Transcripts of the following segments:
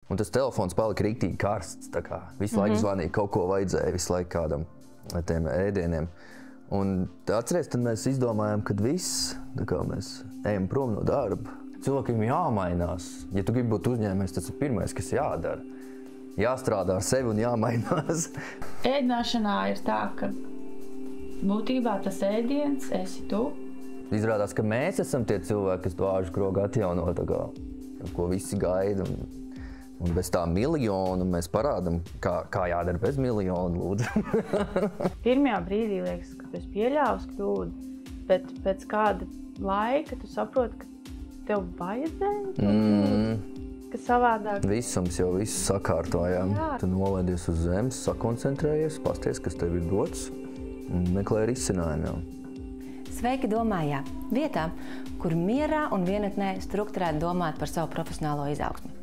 Un tas telefons palika riktīgi karsts. Visu laiku zvanīja, kaut ko vajadzēja, visu laiku kādam tiem ēdieniem. Un atceries, tad mēs izdomājām, ka viss, mēs ejam prom no darba. Cilvēkiem jāmainās. Ja tu gribi būt uzņēmējs, tas ir pirmais, kas jādara. Jāstrādā ar sevi un jāmainās. Ēdināšanā ir tā, ka būtībā tas ēdiens esi tu. Izrādās, ka mēs esam tie cilvēki, kas to āžu krogu atjauno, ko visi gaida. Un bez tā miljona mēs parādām, kā jādara bez miljona, lūdzu. Pirmajā brīdī liekas, ka tu esi pieļāvis kļūdu, bet pēc kāda laika tu saproti, ka tev vajadzēja ka savādāk. Visums jau visu sakārtojām. Tu nolaidies uz zemes, sakoncentrējies, pasties, kas tev ir dots un meklē risinājumu. Sveiki domājā! Vietā, kur mierā un vienatnē strukturēti domāt par savu profesionālo izaugsmi.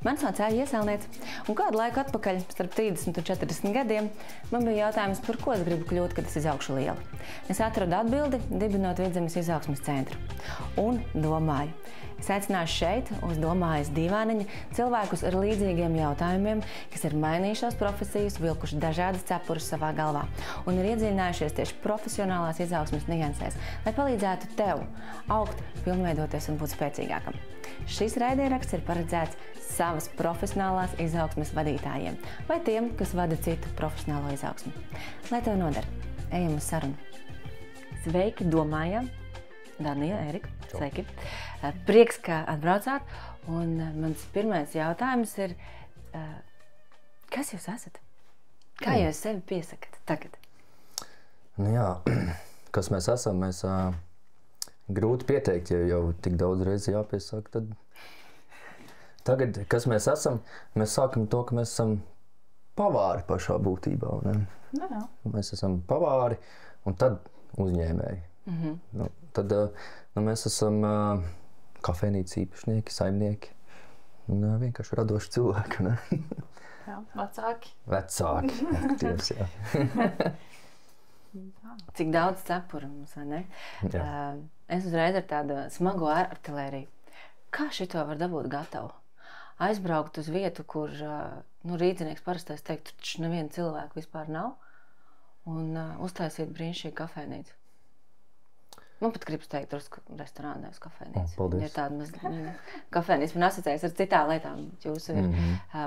Mani sauc Aija Ieselniece, un kādu laiku atpakaļ, starp 30 un 40 gadiem, man bija jautājums, par ko es gribu kļūt, kad es izaugšu liela. Es atradu atbildi, dibinot Vidzemes izaugsmes centru. Un domāju. Es aicināšu šeit, uz domājas dīvāniņa, cilvēkus ar līdzīgiem jautājumiem, kas ir mainījušās profesijas, vilkuši dažādas cepurus savā galvā un ir iedziļinājušies tieši profesionālās izaugsmes niansēs, lai palīdzētu tev augt, pilnveidoties un būt spēcīgākam. Šis raidieraksts ir paredzēts savas profesionālās izaugsmes vadītājiem vai tiem, kas vada citu profesionālo izaugsmi. Lai tev noder, ejam uz sarunu. Sveiki, domājam! Danija, Erika, sveiki! Prieks, ka atbraucāt. Un mans pirmais jautājums ir, kas jūs esat? Kā jūs sevi piesakat tagad? Nu jā, kas mēs esam, mēs grūti pieteikt, ja jau tik daudz reizi jāpiesaka, tad tagad, kas mēs esam, mēs sākam to, ka mēs esam pavāri pašā būtībā. Jā. Mēs esam pavāri un tad uzņēmēji. Tad mēs esam kafejnīcas īpašnieki, saimnieki un vienkārši radoši cilvēki. Jā, vecāki. Vecāki, aktīvs, jā. Cik daudz cepuru mums, vai ne? Jā. Es uzreiz ar tādu smago artilēriju. Kā šito var dabūt gatavu? Aizbraukt uz vietu, kur rīdzinieks parastais teikt, taču neviena cilvēka vispār nav, un uztaisīt brīnišķīgu kafejnīcu. Man pat gribas teikt, drusku restorānu, nevis kafejnīcu. Paldies. Ir tāda mazliet kafejnīca. Man asociējas ar citām lietām. Jūsu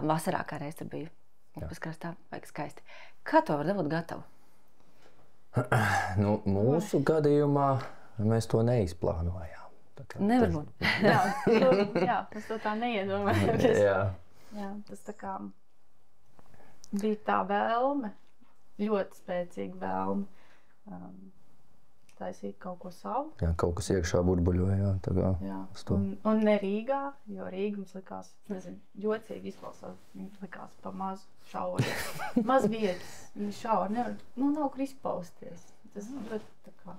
vasarā kā reiz tur bija. Upes krastā, vajag skaisti. Kā to var dabūt gatavu? Mūsu gadījumā mēs to neizplānojām. Nevar būt. Jā, tas to tā neiedomājamies. Jā, tas tā kā bija tā vēlme, ļoti spēcīga vēlme. Taisīt kaut ko savu. Jā, kaut kas iekšā burbuļoja. Un ne Rīgā, jo Rīga mums likās, jocīgi izklausās. Likās pa mazu šauri. Maz vietas, viņa šauri nevar, nav kur izpausties. Tas ļoti tā kā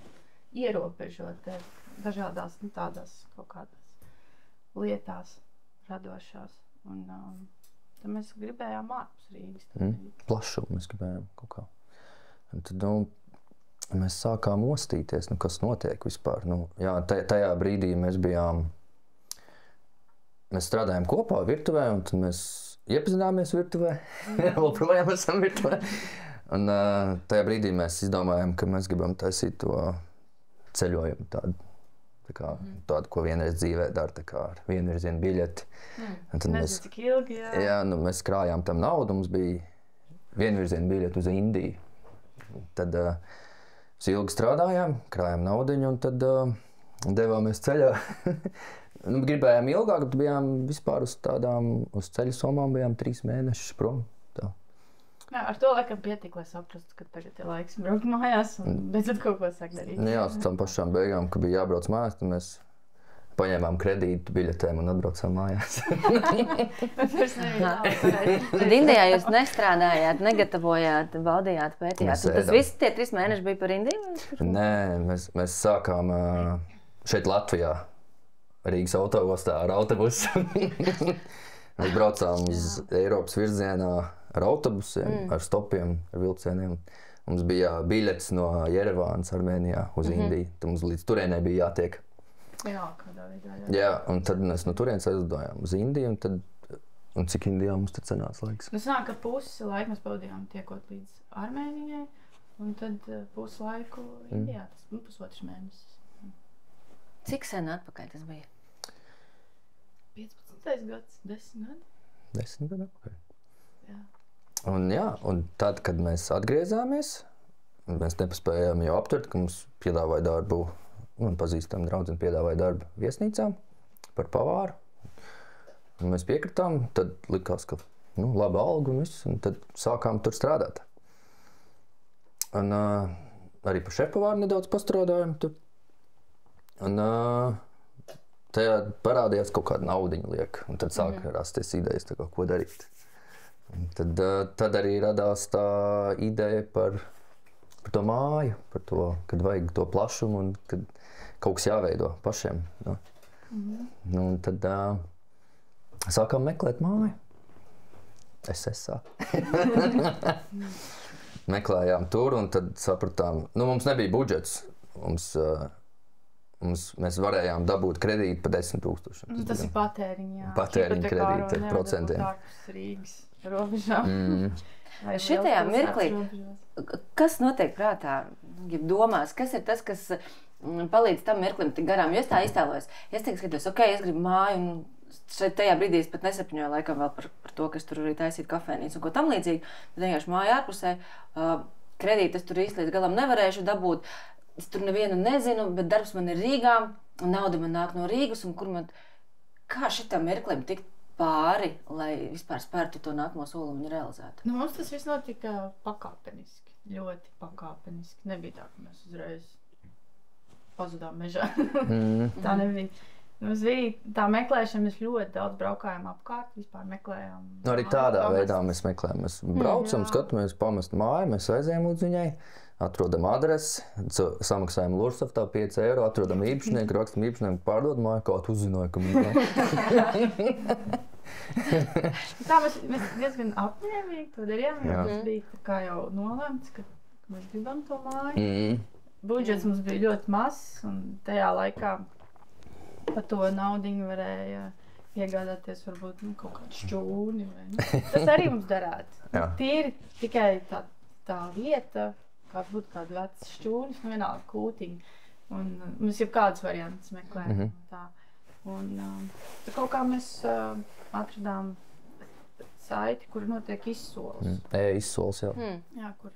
ierobežot dažādās, tādās kaut kādās lietās radošās. Un tad mēs gribējām ārpus Rīgas. Plašumu mēs gribējām kaut kā. Un tad, mēs sākām ostīties, kas notiek vispār. Tajā brīdī mēs strādājām kopā virtuvē, un tad mēs iepazināmies virtuvē. Vēl projām esam virtuvē. Un tajā brīdī mēs izdomājām, ka mēs gribam taisīt to ceļojumu tādu, ko vienreiz dzīvē dara, ar vienvirzienu biļeti. Nezinu, cik ilgi, jā. Jā, mēs krājām tam naudu, mums bija vienvirzienu biļeti uz Indiju. Tad mēs ilgi strādājām, krājām naudiņu un tad devāmies ceļā. Gribējām ilgāk, bet bijām vispār uz ceļu somām, bijām 3 mēnešus prom. Jā, ar to laikam pietika, lai saprastu, ka tagad ir laiks braukt mājās un beidzot kaut ko sāk darīt. Jā, uz tam pašām beigām, kad bija jābrauc mājās, tad mēs paņēmām kredītu biļetēm un atbraucām mājās. Tad Indijā jūs nestrādājāt, negatavojāt, baudījāt, pētījāt. Tas viss tie 3 mēneši bija par Indiju? Nē, mēs sākām šeit Latvijā, Rīgas autoostā ar autobusu. Mēs braucām uz Eiropas virzienā ar autobusiem, ar stopiem, ar vilcieniem. Mums bija biļets no Jerevānas, Armēnijā, uz Indiju. Tad mums līdz turienei bija jātiek. Jā, kādā veidā. Jā, un tad mēs no turienes aizlidojām uz Indiju, un tad Un cik Indijā mums tad sanāca laiks? Nu, sanāk, ka pusi laika mēs pavadījām tiekot līdz Armēnijai, un tad pusi laiku Indijā, tas pusotrs mēnesis. Cik sen atpakaļ tas bija? 15. gads, 10 gadi. 10 gadu atpakaļ. Jā. Un tad, kad mēs atgriezāmies, mēs nepaspējām jau aptvert, ka mums piedāvāja darbu, un pazīstami draudzeni piedāvāja darbu viesnīcām par pavāru. Un mēs piekritām, tad likās, ka laba alga un viss, un tad sākām tur strādāt. Un arī par šefpavāru nedaudz pastrādājām tur. Un tajā parādījās kaut kāda naudiņa lieka, un tad sāka rasties idejas, ko darīt. Un tad arī radās tā ideja par to māju, par to, kad vajag to plašumu un kad kaut kas jāveido pašiem. Un tad sākām meklēt māju. Es sāku. Meklējām tur un tad sapratām, mums nebija budžets. Mēs varējām dabūt kredītu par 10 000. Tas ir patēriņa, jā. Patēriņa kredīti ar procentiem. Rīgas robežām. Šitajā mirklī, kas notiek prātā, ja domās, kas ir tas, kas palīdz tam mirklim tik garām? Jo es tā iztēlojos. Es teiktu, skatos, es gribu māju, un šeit tajā brīdī es pat nesapņoju laikam vēl par to, kas tur arī taisīt kafēnītes un ko tam līdzīgi. Bet vienkārši māju ārpusē, kredītas tur īsti līdz galam nevarēšu dabūt. Es tur nevienu nezinu, bet darbs man ir Rīgā, un nauda man nāk no Rīgas, un kā šitam mirklim tikt pāri, lai vispār spērtu to nākamo soli un realizētu? Mums tas viss notika pakāpeniski, ļoti pakāpeniski. Nebija tā, ka mēs uzreiz pazudām mežā. Tā nebija. Mums bija tā meklēšana, mēs ļoti daudz braukājām apkārt, vispār meklējām. Arī tādā veidā mēs meklējām. Mēs braucam, skatāmies, pamest māju, mēs aizējām līdz viņai, atrodam adresi, samaksājam Lursaftā 5 eiro, atrodam īpašnieku, rakstam īpašnieku, pārdod māju, kā tu uzzināji, ka mums Tā mēs diezgan apņēmīgi to darījām, jo tas bija tā kā jau nolēmts, ka mēs gribam to māju. Budžets mums bija ļoti mazs, un tajā laikā par to naudiņu varēja iegādāties varbūt kaut kādu šķūni. Tas arī mums darētu. Tīri tikai tā vieta, kā būtu kāda veca šķūnis, vienalga kūtiņa. Un mums jau kādas variantas meklējām. Un tad kaut kā mēs atradām saiti, kur notiek izsoles. Izsoles, jā. Jā, kur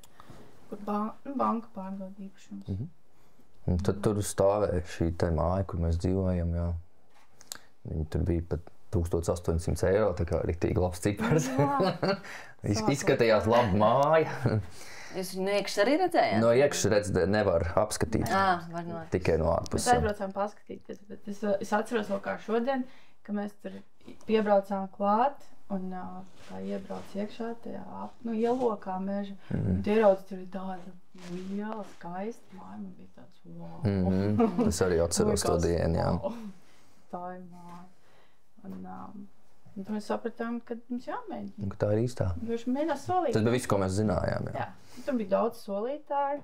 banka pārdod īpašumus. Un tad tur stāvēja šī te māja, kur mēs dzīvojam, jā. Viņa tur bija pat 1800 eiro, tā kā riktīgi labs cipars. Izskatījās laba māja. Jūs viņu no iekšas arī redzējāt? No iekšas nevar apskatīt. Tikai no ārpuses. Mēs aizbraucām paskatīt, bet es atceros vēl kā šodien, ka mēs tur piebraucām klāt un kā iebrauc iekšā tajā ielokā meža. Un ieraudz tur ir tāda liela, skaista māja, man bija tāds wow. Es arī atceros to dienu, jā. Tā ir māja. Un tad mēs sapratām, ka mums jāmēģina. Ka tā ir īstā. Viņš mēģinās solīt. Tas bija viss, ko mēs zinājām, jā. Tur bija daudz solītāju.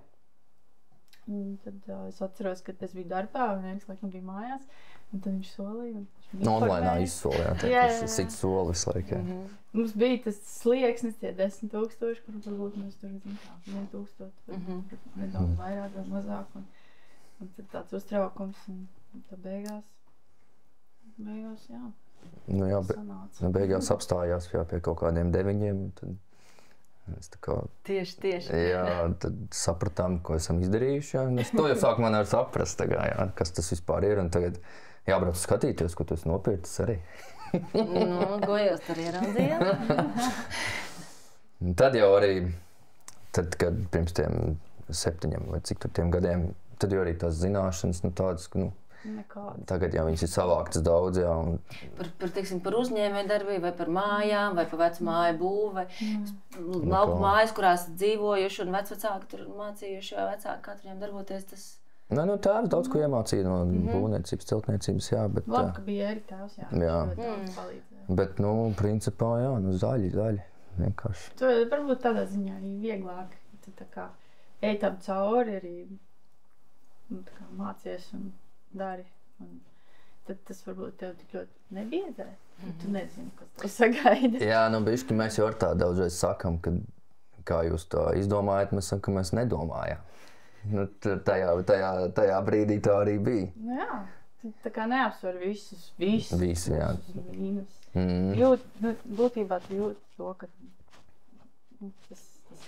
Un tad es atceros, ka es biju darbā un viens laikam bija mājās. Un tad viņš solīja. Online izsolīja, tas ir cits soli visu laiku. Mums bija tas slieksnis, tie 10 000, kur varbūt mēs tur 1000, nedaudz vairāk vai mazāk. Un tad tāds uztraukums un tad beigās, jā. Beigās apstājās pie kaut kādiem 9. Tad mēs tā kā... Tieši. Jā, tad sapratām, ko esam izdarījuši. Jā. To jau sākumā nevar saprast, tagad, jā, kas tas vispār ir. Un tagad jābrauc skatīties, ko tu esi nopircis arī. Ko jūs tur ieraudzījāt? Tad jau arī, kad pirms tiem 7 vai cik tur tiem gadiem, tad jau arī tās zināšanas, tādas, ka, tagad jau viņas ir savāktas daudz, jā. Par uzņēmēju darbību, vai par mājām, vai par vecu māju būvu, vai lauku mājas, kurās dzīvojuši un vecvecāki tur mācījuši, vai vecāki kā tur viņiem darboties, tas... Tēvs daudz ko iemācīja no būvniecības, celtniecības, jā, bet... Labi, ka bija arī tēvs, jā. Palīdzēja. Bet, principā, jā, zaļi, vienkārši. To varbūt tādā ziņā arī vieglāk, tu tā kā ej tam cauri arī, tā kā mācies un dari. Un tad tas varbūt tev tik ļoti nebiedzē. Tu nezini, kas tev sagaida. Jā, nu, bišķi mēs jau ar tā daudzreiz sakam, ka kā jūs to izdomājat, mēs sakam, ka mēs nedomājam. Nu, tajā brīdī tā arī bija. Nu jā, tā kā neapsver visus jā. mīnus. Nu, būtībā tu jūti to, ka tas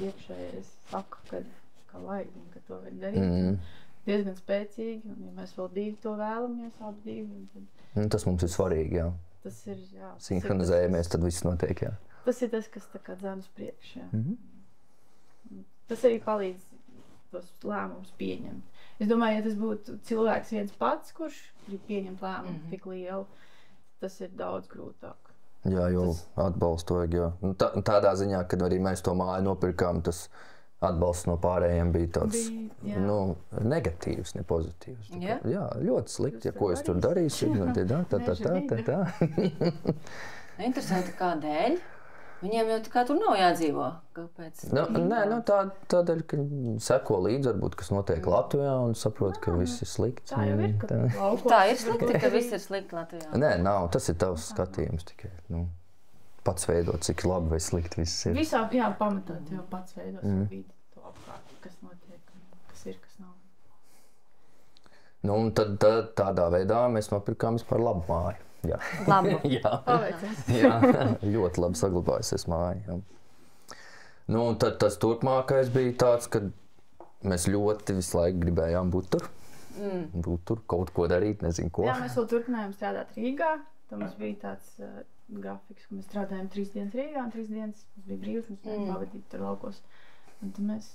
iekšējais saka, ka vajag un ka to vajag darīt. Diezgan spēcīgi, un ja mēs vēl divi to vēlamies, abi divi. Tas mums ir svarīgi, jā. Tas ir, jā. Sinhronizējamies, tad viss notiek, jā. Tas ir tas, kas tā kā dzēn uz priekšu, jā. Tas arī palīdz tos lēmumus pieņemt. Es domāju, ja tas būtu cilvēks viens pats, kurš grib pieņemt lēmumu tik lielu, tas ir daudz grūtāk. Jā, jo atbalstu vajag, jā. Tādā ziņā, kad arī mēs to māju nopirkām, tas atbalsts no pārējiem bija tāds negatīvs, ne pozitīvs. Jā, ļoti slikti, ja ko es tur darīšu. Tā. Interesanti, kādēļ? Viņiem jau tā kā tur nav jādzīvo. Kāpēc? Tādēļ, ka seko līdzi, varbūt, kas notiek Latvijā un saprot, ka viss ir slikts. Tā jau ir, ka tā ir slikti, ka viss ir slikti Latvijā. Nē, nav. Tas ir tavs skatījums tikai. Pats veidot, cik labi vai slikti viss ir. Visā, jā, pamatot jau pats veidot savu vidi, to apkārt, kas notiek, kas ir, kas nav. Nu, un tad tādā veidā mēs nopirkām vispār labu māju. Jā. Labu. Jā, ļoti labi saglabājusies māja. Jā. Nu, un tad tas turpmākais bija tāds, ka mēs ļoti visu laiku gribējām būt tur. Būt tur, kaut ko darīt, nezinu ko. Jā, mēs vēl turpinājām strādāt Rīgā. Tad mums bija tāds grafiks, ka mēs strādājām 3 dienas Rīgā un 3 dienas mums bija brīvs, mēs varējām pavadīt tur laukos. Un tad mēs,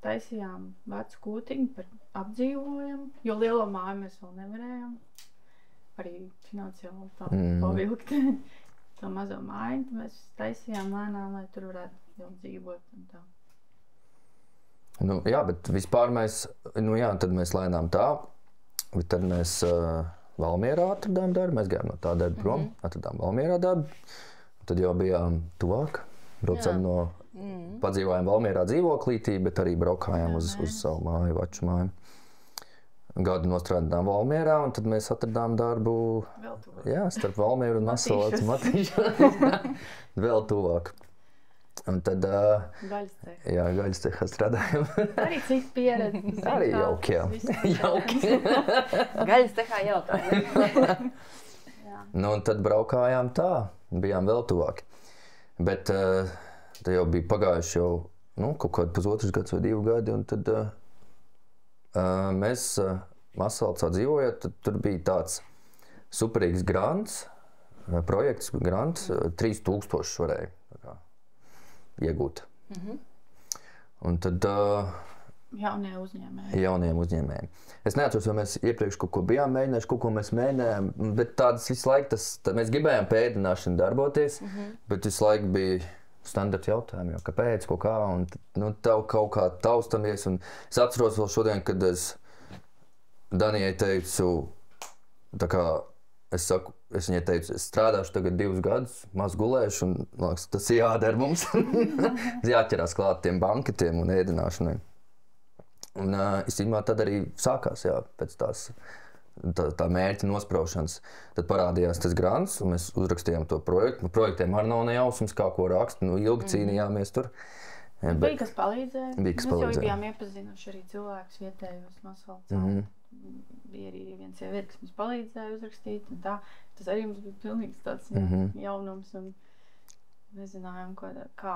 taisījām vecu kūtiņu par apdzīvojumu, jo lielo māju mēs vēl nevarējām. Arī finansiāli tā pavilkt to mazo māju, tad mēs taisījām lēnām, lai tur varētu jau dzīvot un tā. Nu, jā, bet vispār mēs, tad mēs lēnām tā, bet tad mēs Valmierā atradām darbu, mēs gājām no tā darba prom, atradām Valmierā darbu, tad jau bijām tuvāk, braucām padzīvojām Valmierā dzīvoklītī, bet arī braukājām uz savu māju, vaču māju. Gadu nostrādājām Valmierā, un tad mēs atradām darbu starp Valmieru un Matīšu. Vēl tuvāk. Un tad gaļas cehā strādājām. Arī cik pieredze. Arī jauki, jauki. Gaļas cehā jauki. Nu, un tad braukājām tā, bijām vēl tuvāk. Bet tad jau bija pagājuši jau kaut kādi pusotrs gads vai 2 gadi, un tad mēs Masalcā dzīvojot, tad tur bija tāds superīgs grants, projekts grants, 3000 varēja iegūt. Un tad jauniem uzņēmējiem. Es neatceros, vai mēs iepriekš kaut ko bijām mēģinājuši, kaut ko mēs mēģinājām, bet tādas visu laiku mēs gribējām pēdināšanu darboties, bet visu laiku bija standarta jautājumi, kāpēc, ko kā, un tev kaut kā taustamies, un es atceros vēl šodien, kad es Danijai teicu, tā kā es viņai teicu, es strādāšu tagad 2 gadus, maz gulēšu, un liekas, tas jādara mums. Jāķerās klāt tiem banketiem un ēdināšanai. Un īstenībā tad arī sākās, pēc tā mērķa nospraušanas. Tad parādījās tas grants, un mēs uzrakstījām to projektu. Projektiem arī nav nejausmas, kā ko raksta, ilgi cīnījāmies tur. Bija kas palīdzēja. Mēs jau bijām iepazinuši arī cilvēkus vietējos Masalcā. Bija arī viens sievietes, kas mums palīdzēja uzrakstīt, un tā. Tas arī mums bija pilnīgs tāds jaunums, un nezinājām, kā.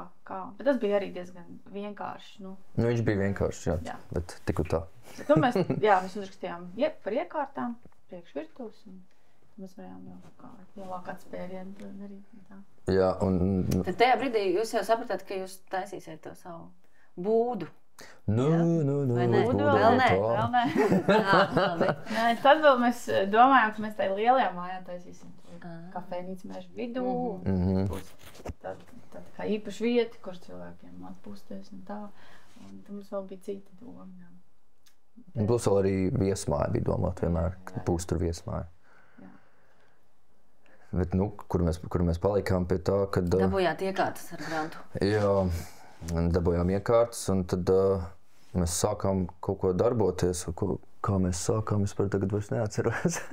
Bet tas bija arī diezgan vienkārši. Viņš bija vienkārši, bet tik un tā. Mēs uzrakstījām par iekārtām, priekš virtuves, un mēs varējām jau lielāku atspērienu darīt. Jā, Tad tajā brīdī jūs jau sapratāt, ka jūs taisīsiet to savu būdu. Vēl nē. Tad vēl mēs domājām, ka mēs tajā lielajā mājā taisīsim kafejnīcu mežu vidū. Tā kā īpaša vieta, kur cilvēkiem atpūsties un tā. Un tad mums vēl bija cita doma. Plus vēl arī viesmāja bija domāt vienmēr, ka būs tur viesmāja. Bet, kur mēs palikām pie tā, kad... Dabūjāt iekārtas ar grantu. Jā, dabūjām iekārtas, un tad mēs sākām kaut ko darboties. kā mēs sākām, es par tagad vairs neatceros.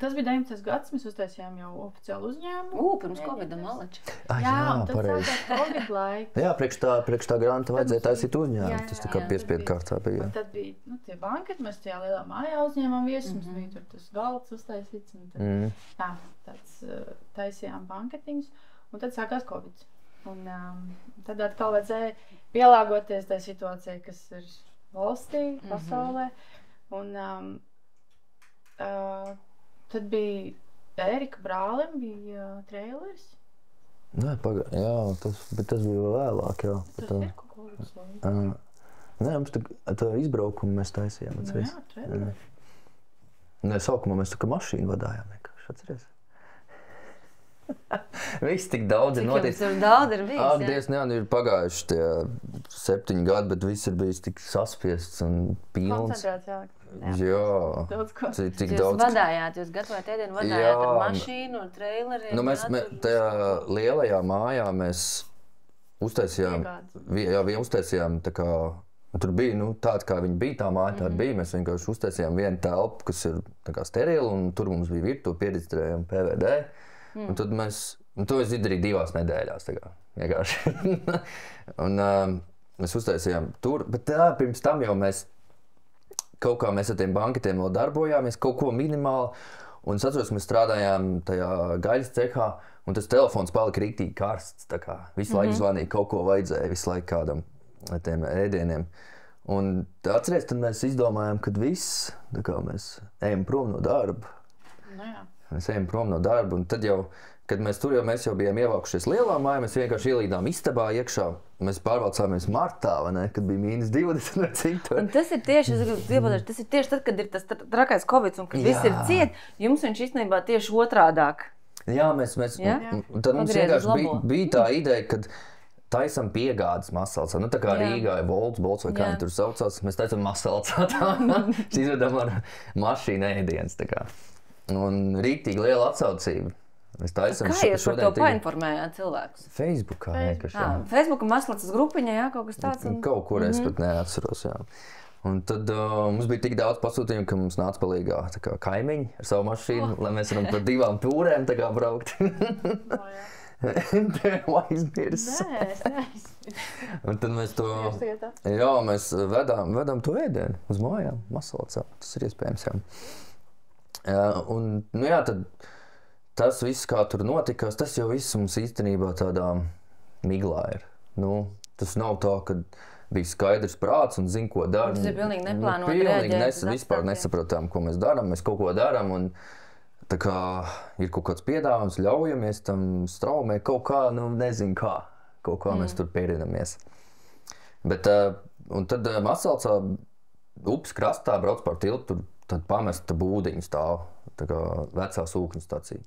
Tas bija 19. gads, mēs uztaisījām jau oficiālu uzņēmumu. Pirms Covid-a malači. Jā, un tad sākās Covid laiks. Jā, priekš tā granta vajadzēja taisīt uzņēmumu. Tas tā kā piespiedu kārtā bija. Un tad bija tie banketi, mēs tajā lielā mājā uzņēmām viesus, mums bija tur tas galds uztaisīts. Un tad, tāds taisījām banketiņus, un tad sākās Covid. Un tad atkal vajadzēja pielāgoties tai situācijai, kas ir valstī, pasaulē. Un tad bija Ērika brālim, bija traileris. Nē, jā, bet tas bija vēl vēlāk, jā. Tas ir kaut ko līdz. Nē, mums tā izbraukumu mēs taisījām. Jā, traileris. Nē, sākumā mēs tā kā mašīnu vadājām vienkārši, atceries? Viss tik daudz ir noticis. Cik jums tur daudz ir bijis, jā? Dievs, jā, ir pagājuši tie 7 gadi, bet viss ir bijis tik saspiests un pilns. Koncentrēts, jā. Daudz ko. Cik Jūs daudz. vadājāt, jūs gatavojat ēdienu, vadājāt ar mašīnu, ar traileriem. Nu, mēs tajā lielajā mājā mēs uztaisījām, uztaisījām tā kā, tur bija, tāda kā viņa bija, tā māja tāda bija, mēs vienkārši uztaisījām vienu telpu, kas ir tā kā sterila, un tur mums bija virtuve, pierģistrējām PVD, un tad to es izdarīju 2 nedēļās, tā kā, vienkārši. Un mēs uztaisījām tur, bet pirms tam jau mēs kaut kā mēs ar tiem banketiem vēl darbojāmies, kaut ko minimāli. Un es atceros, ka mēs strādājām tajā gaļas cehā, un tas telefons palika rīktīgi karsts. Visu laiku zvanīja, kaut ko vajadzēja, visu laiku kādam tiem ēdieniem. Un atceries, tad mēs izdomājām, ka viss, mēs ejam prom no darba. Mēs ejam prom no darba, un tad jau, kad mēs jau bijām ievākušies lielā mājā, mēs vienkārši ielīdām istabā iekšā. Mēs pārvācāmies martā, vai ne, kad bija -20 vai cik tur. Un tas ir tieši, tas ir tieši tad, kad ir tas trakais Covid un kad viss ir ciet, jums viņš īstenībā tieši otrādāk. Jā, tad mums vienkārši bija tā ideja, kad taisam piegādes masalcā. Tā kā Rīgā ir Bolts vai kā viņi tur saucās, mēs taisam masalcā. Mēs izvedam ar mašīnu ēdienas. Un rīktīgi liela atsaucība. Kā jūs par to painformējāt cilvēkus? Facebookā vienkārši. Facebooka maslacas grupiņā, jā, kaut kas tāds? Kaut kur es pat neatceros, jā. Un tad mums bija tik daudz pasūtījumu, ka mums nāca palīgā kaimiņi ar savu mašīnu, lai mēs varam par 2 tūrēm braukt. Tev aizmirs. Nē, es neaizmirsu. Un tad mēs mēs vedām to ēdienu uz mājām, masalcā. Tas ir iespējams, jā. Un, tad tas viss, kā tur notikās, tas jau viss mums īstenībā tādā miglā ir. Tas nav tā, ka bija skaidrs prāts un zin, ko dara. Tas ir pilnīgi neplānot reaģēt. Vispār nesapratām, ko mēs darām. Mēs kaut ko darām un tā kā ir kaut kāds piedāvājums, ļaujamies tam straumē kaut kā, nezinu kā. Kaut kā mēs tur pierinamies. Bet, un tad Masalcā upes krastā brauc pār tiltu, tad pamesta būdiņa stāv. Tā kā vecā sūkņu stacija.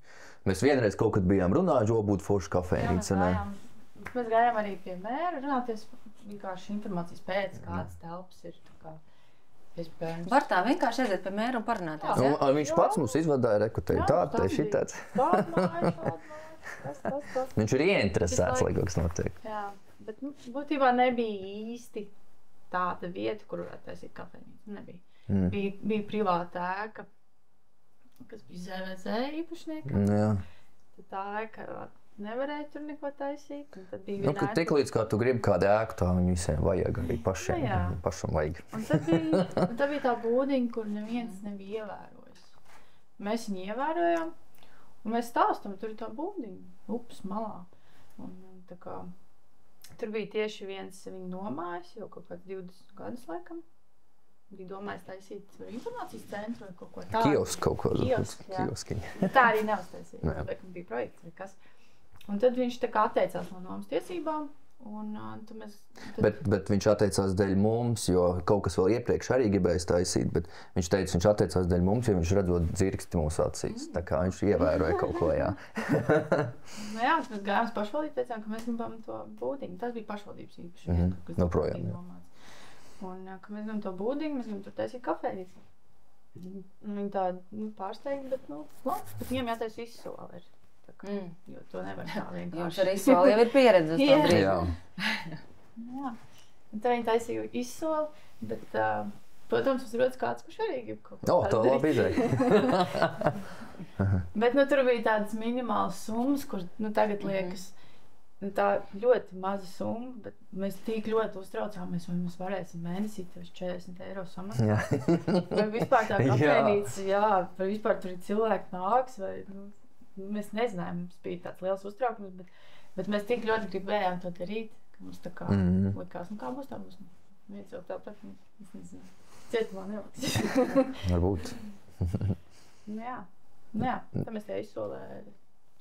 Mēs vienreiz kaut kad bijām runājuši, jo būtu forša kafejnīca. Mēs gājām arī pie mēra runāties vienkārši informācijas pēc, kādas telpas ir. Iespējams. Var tā vienkārši aiziet pie mēra un parunāties, jā? Viņš pats mums izvadāja rekutēju tādu, te šitāds. Viņš ir ieinteresēts, lai kaut kas notiek. Jā, bet būtībā nebija īsti tāda vieta, kur varētu taisīt kafejnīcu. Nebija. Bija privāta ēka, kas bija ZVZ īpašnieka. Tad tā ēka nevarēja tur neko taisīt. Kad tik līdz kā tu gribi kādu ēku, tā viņu visiem vajag, arī pašam vajag. Un tad bija tā būdiņa, kur neviens nebija ievērojis. Mēs viņu ievērojām, un mēs stāstam, tur ir tā būdiņa, upes malā. Un tā kā, tur bija tieši viens viņu nomājis, jau kaut kāds 20 gadus laikam. Bija domājis taisīt informācijas centru vai kaut ko tādu. Kiosku kaut ko. Kioskiņa. Tā arī neuztaisīja. Laikam bija projekts vai kas. Un tad viņš tā kā atteicās no nomas tiesībām. Bet viņš atteicās dēļ mums, jo kaut kas vēl iepriekš arī gribējis taisīt. Bet viņš teica, viņš atteicās dēļ mums, jo viņš redzot dzirksti mūsu acīs. Tā kā viņš ievēroja kaut ko, jā. Mēs gājām uz pašvaldību, teicām, ka mēs gribam to būdiņu. Tas bija pašvaldības īpaši. Noprojām, jā. Un, ka mēs gribam to būdiņu, mēs gribam tur taisīt kafejnīcu. Viņi tādi pārsteigti, bet viņiem jātaisa izsoli. Jo to nevar tā vienkārši. Jums ar izsoli jau ir pieredze uz to brīdi. Jā. Un tā viņi taisīja izsoli, bet Protams, mums rodas kāds, kurš arī grib kaut ko Tā labi ideja. Bet tur bija tādas minimālas summas, kuras tagad liekas tā ļoti maza summa, bet mēs tik ļoti uztraucāmies, vai mēs varēsim mēnesī 40 eiro samaksāt. Vai vispār tā kafejnīca, vai vispār tur ir cilvēki nāks, vai mēs nezinājām, mums bija tāds liels uztraukums, bet mēs tik ļoti gribējām to darīt, ka mums tā kā likās, kā būs tā būs. Viens jau tāpat, es nezinu, cietumā neliks. Varbūt. Jā, tā mēs te izsolē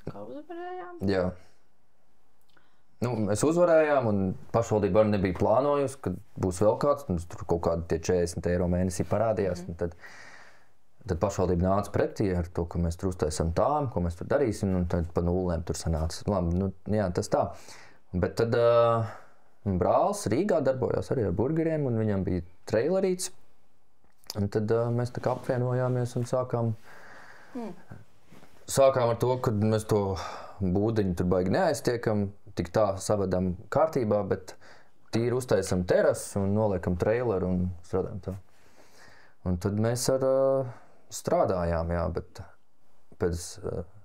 kā uzvarējām. Jā. Mēs uzvarējām, un pašvaldība arī nebija plānojusi, ka būs vēl kāds, un tur kaut kādi tie 40 eiro mēnesī parādījās. Tad pašvaldība nāca pretī ar to, ka mēs tur uztaisam tām, ko mēs tur darīsim, un tad pa nullēm tur sanāca. Labi, jā, tas tā. Bet tad brālis Rīgā darbojās arī ar burgeriem, un viņam bija trailerīts. Un tad mēs tā kā apvienojāmies un sākām ar to, ka mēs to būdiņu tur baigi neaiztiekam, tik tā savedam kārtībā, bet tīri uztaisam terasu un noliekam traileru un strādājam tā. Un tad mēs strādājām, jā, bet pēc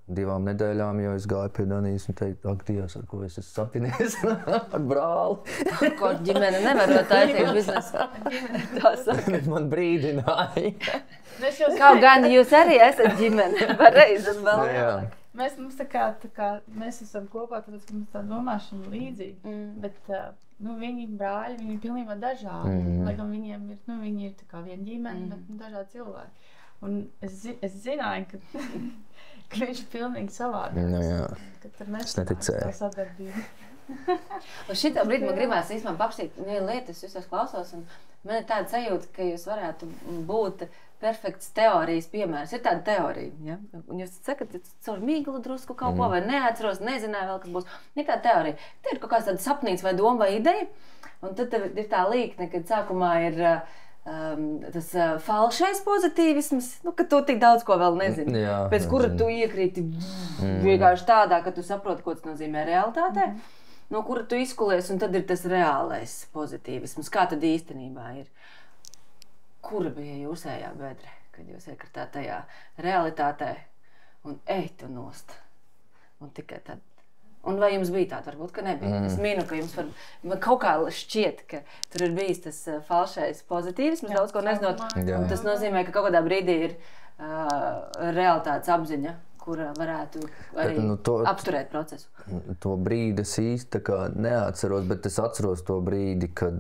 2 nedēļām jau es gāju pie Danijas un teicu, ak, Dievs, ar ko es esmu sapinies ar brāli. Ko ģimene nevar taisīt biznesu. Tā saka. Man brīdināja. Kaut gan jūs arī esat ģimene, pareizi un vēl vēlāk. Mums tā kā mēs esam kopā, tāpēc, ka mums tā domāšana līdzīga, bet viņi brāļi, viņi ir pilnībā dažādi. Lai gan viņiem ir, viņi ir tā kā viena ģimene, bet dažādi cilvēki. Un es zināju, ka viņš ir pilnīgi savādāks. Es neticēju. Un šitā brīdī man gribās īstenībā papstīt vienu lietu, es jūs klausos, un man ir tāda sajūta, ka jūs varētu būt perfekts teorijas piemērs. Ir tāda teorija, ja? Un jūs sakat, caur mīglu drusku kaut ko, vai neatceros, nezināju vēl, kas būs. Ir tāda teorija. Te ir kaut kāds tāds sapnīts vai doma vai ideja, un tad ir tā līkne, kad sākumā ir tas falšais pozitīvisms, ka tu tik daudz ko vēl nezini. Pēc kura tu iekrīti vienkārši tādā, ka tu saproti, ko tas nozīmē realitātē, no kura tu izkulies, un tad ir tas reālais pozitīvisms. Kā tad īstenībā ir? Kura bija jūsējā bedre, kad jūs iekritāt tajā realitātē un ejtu nost? Un tikai tad. Un vai jums bija tāda? Varbūt, ka nebija. Es minu, ka jums man kaut kā šķiet, ka tur ir bijis tas falšais pozitīvisms, daudz ko nezinot. Un tas nozīmē, ka kaut kādā brīdī ir realitātes apziņa, kura varētu arī apturēt procesu. To brīdi es īsti neatceros, bet es atceros to brīdi, kad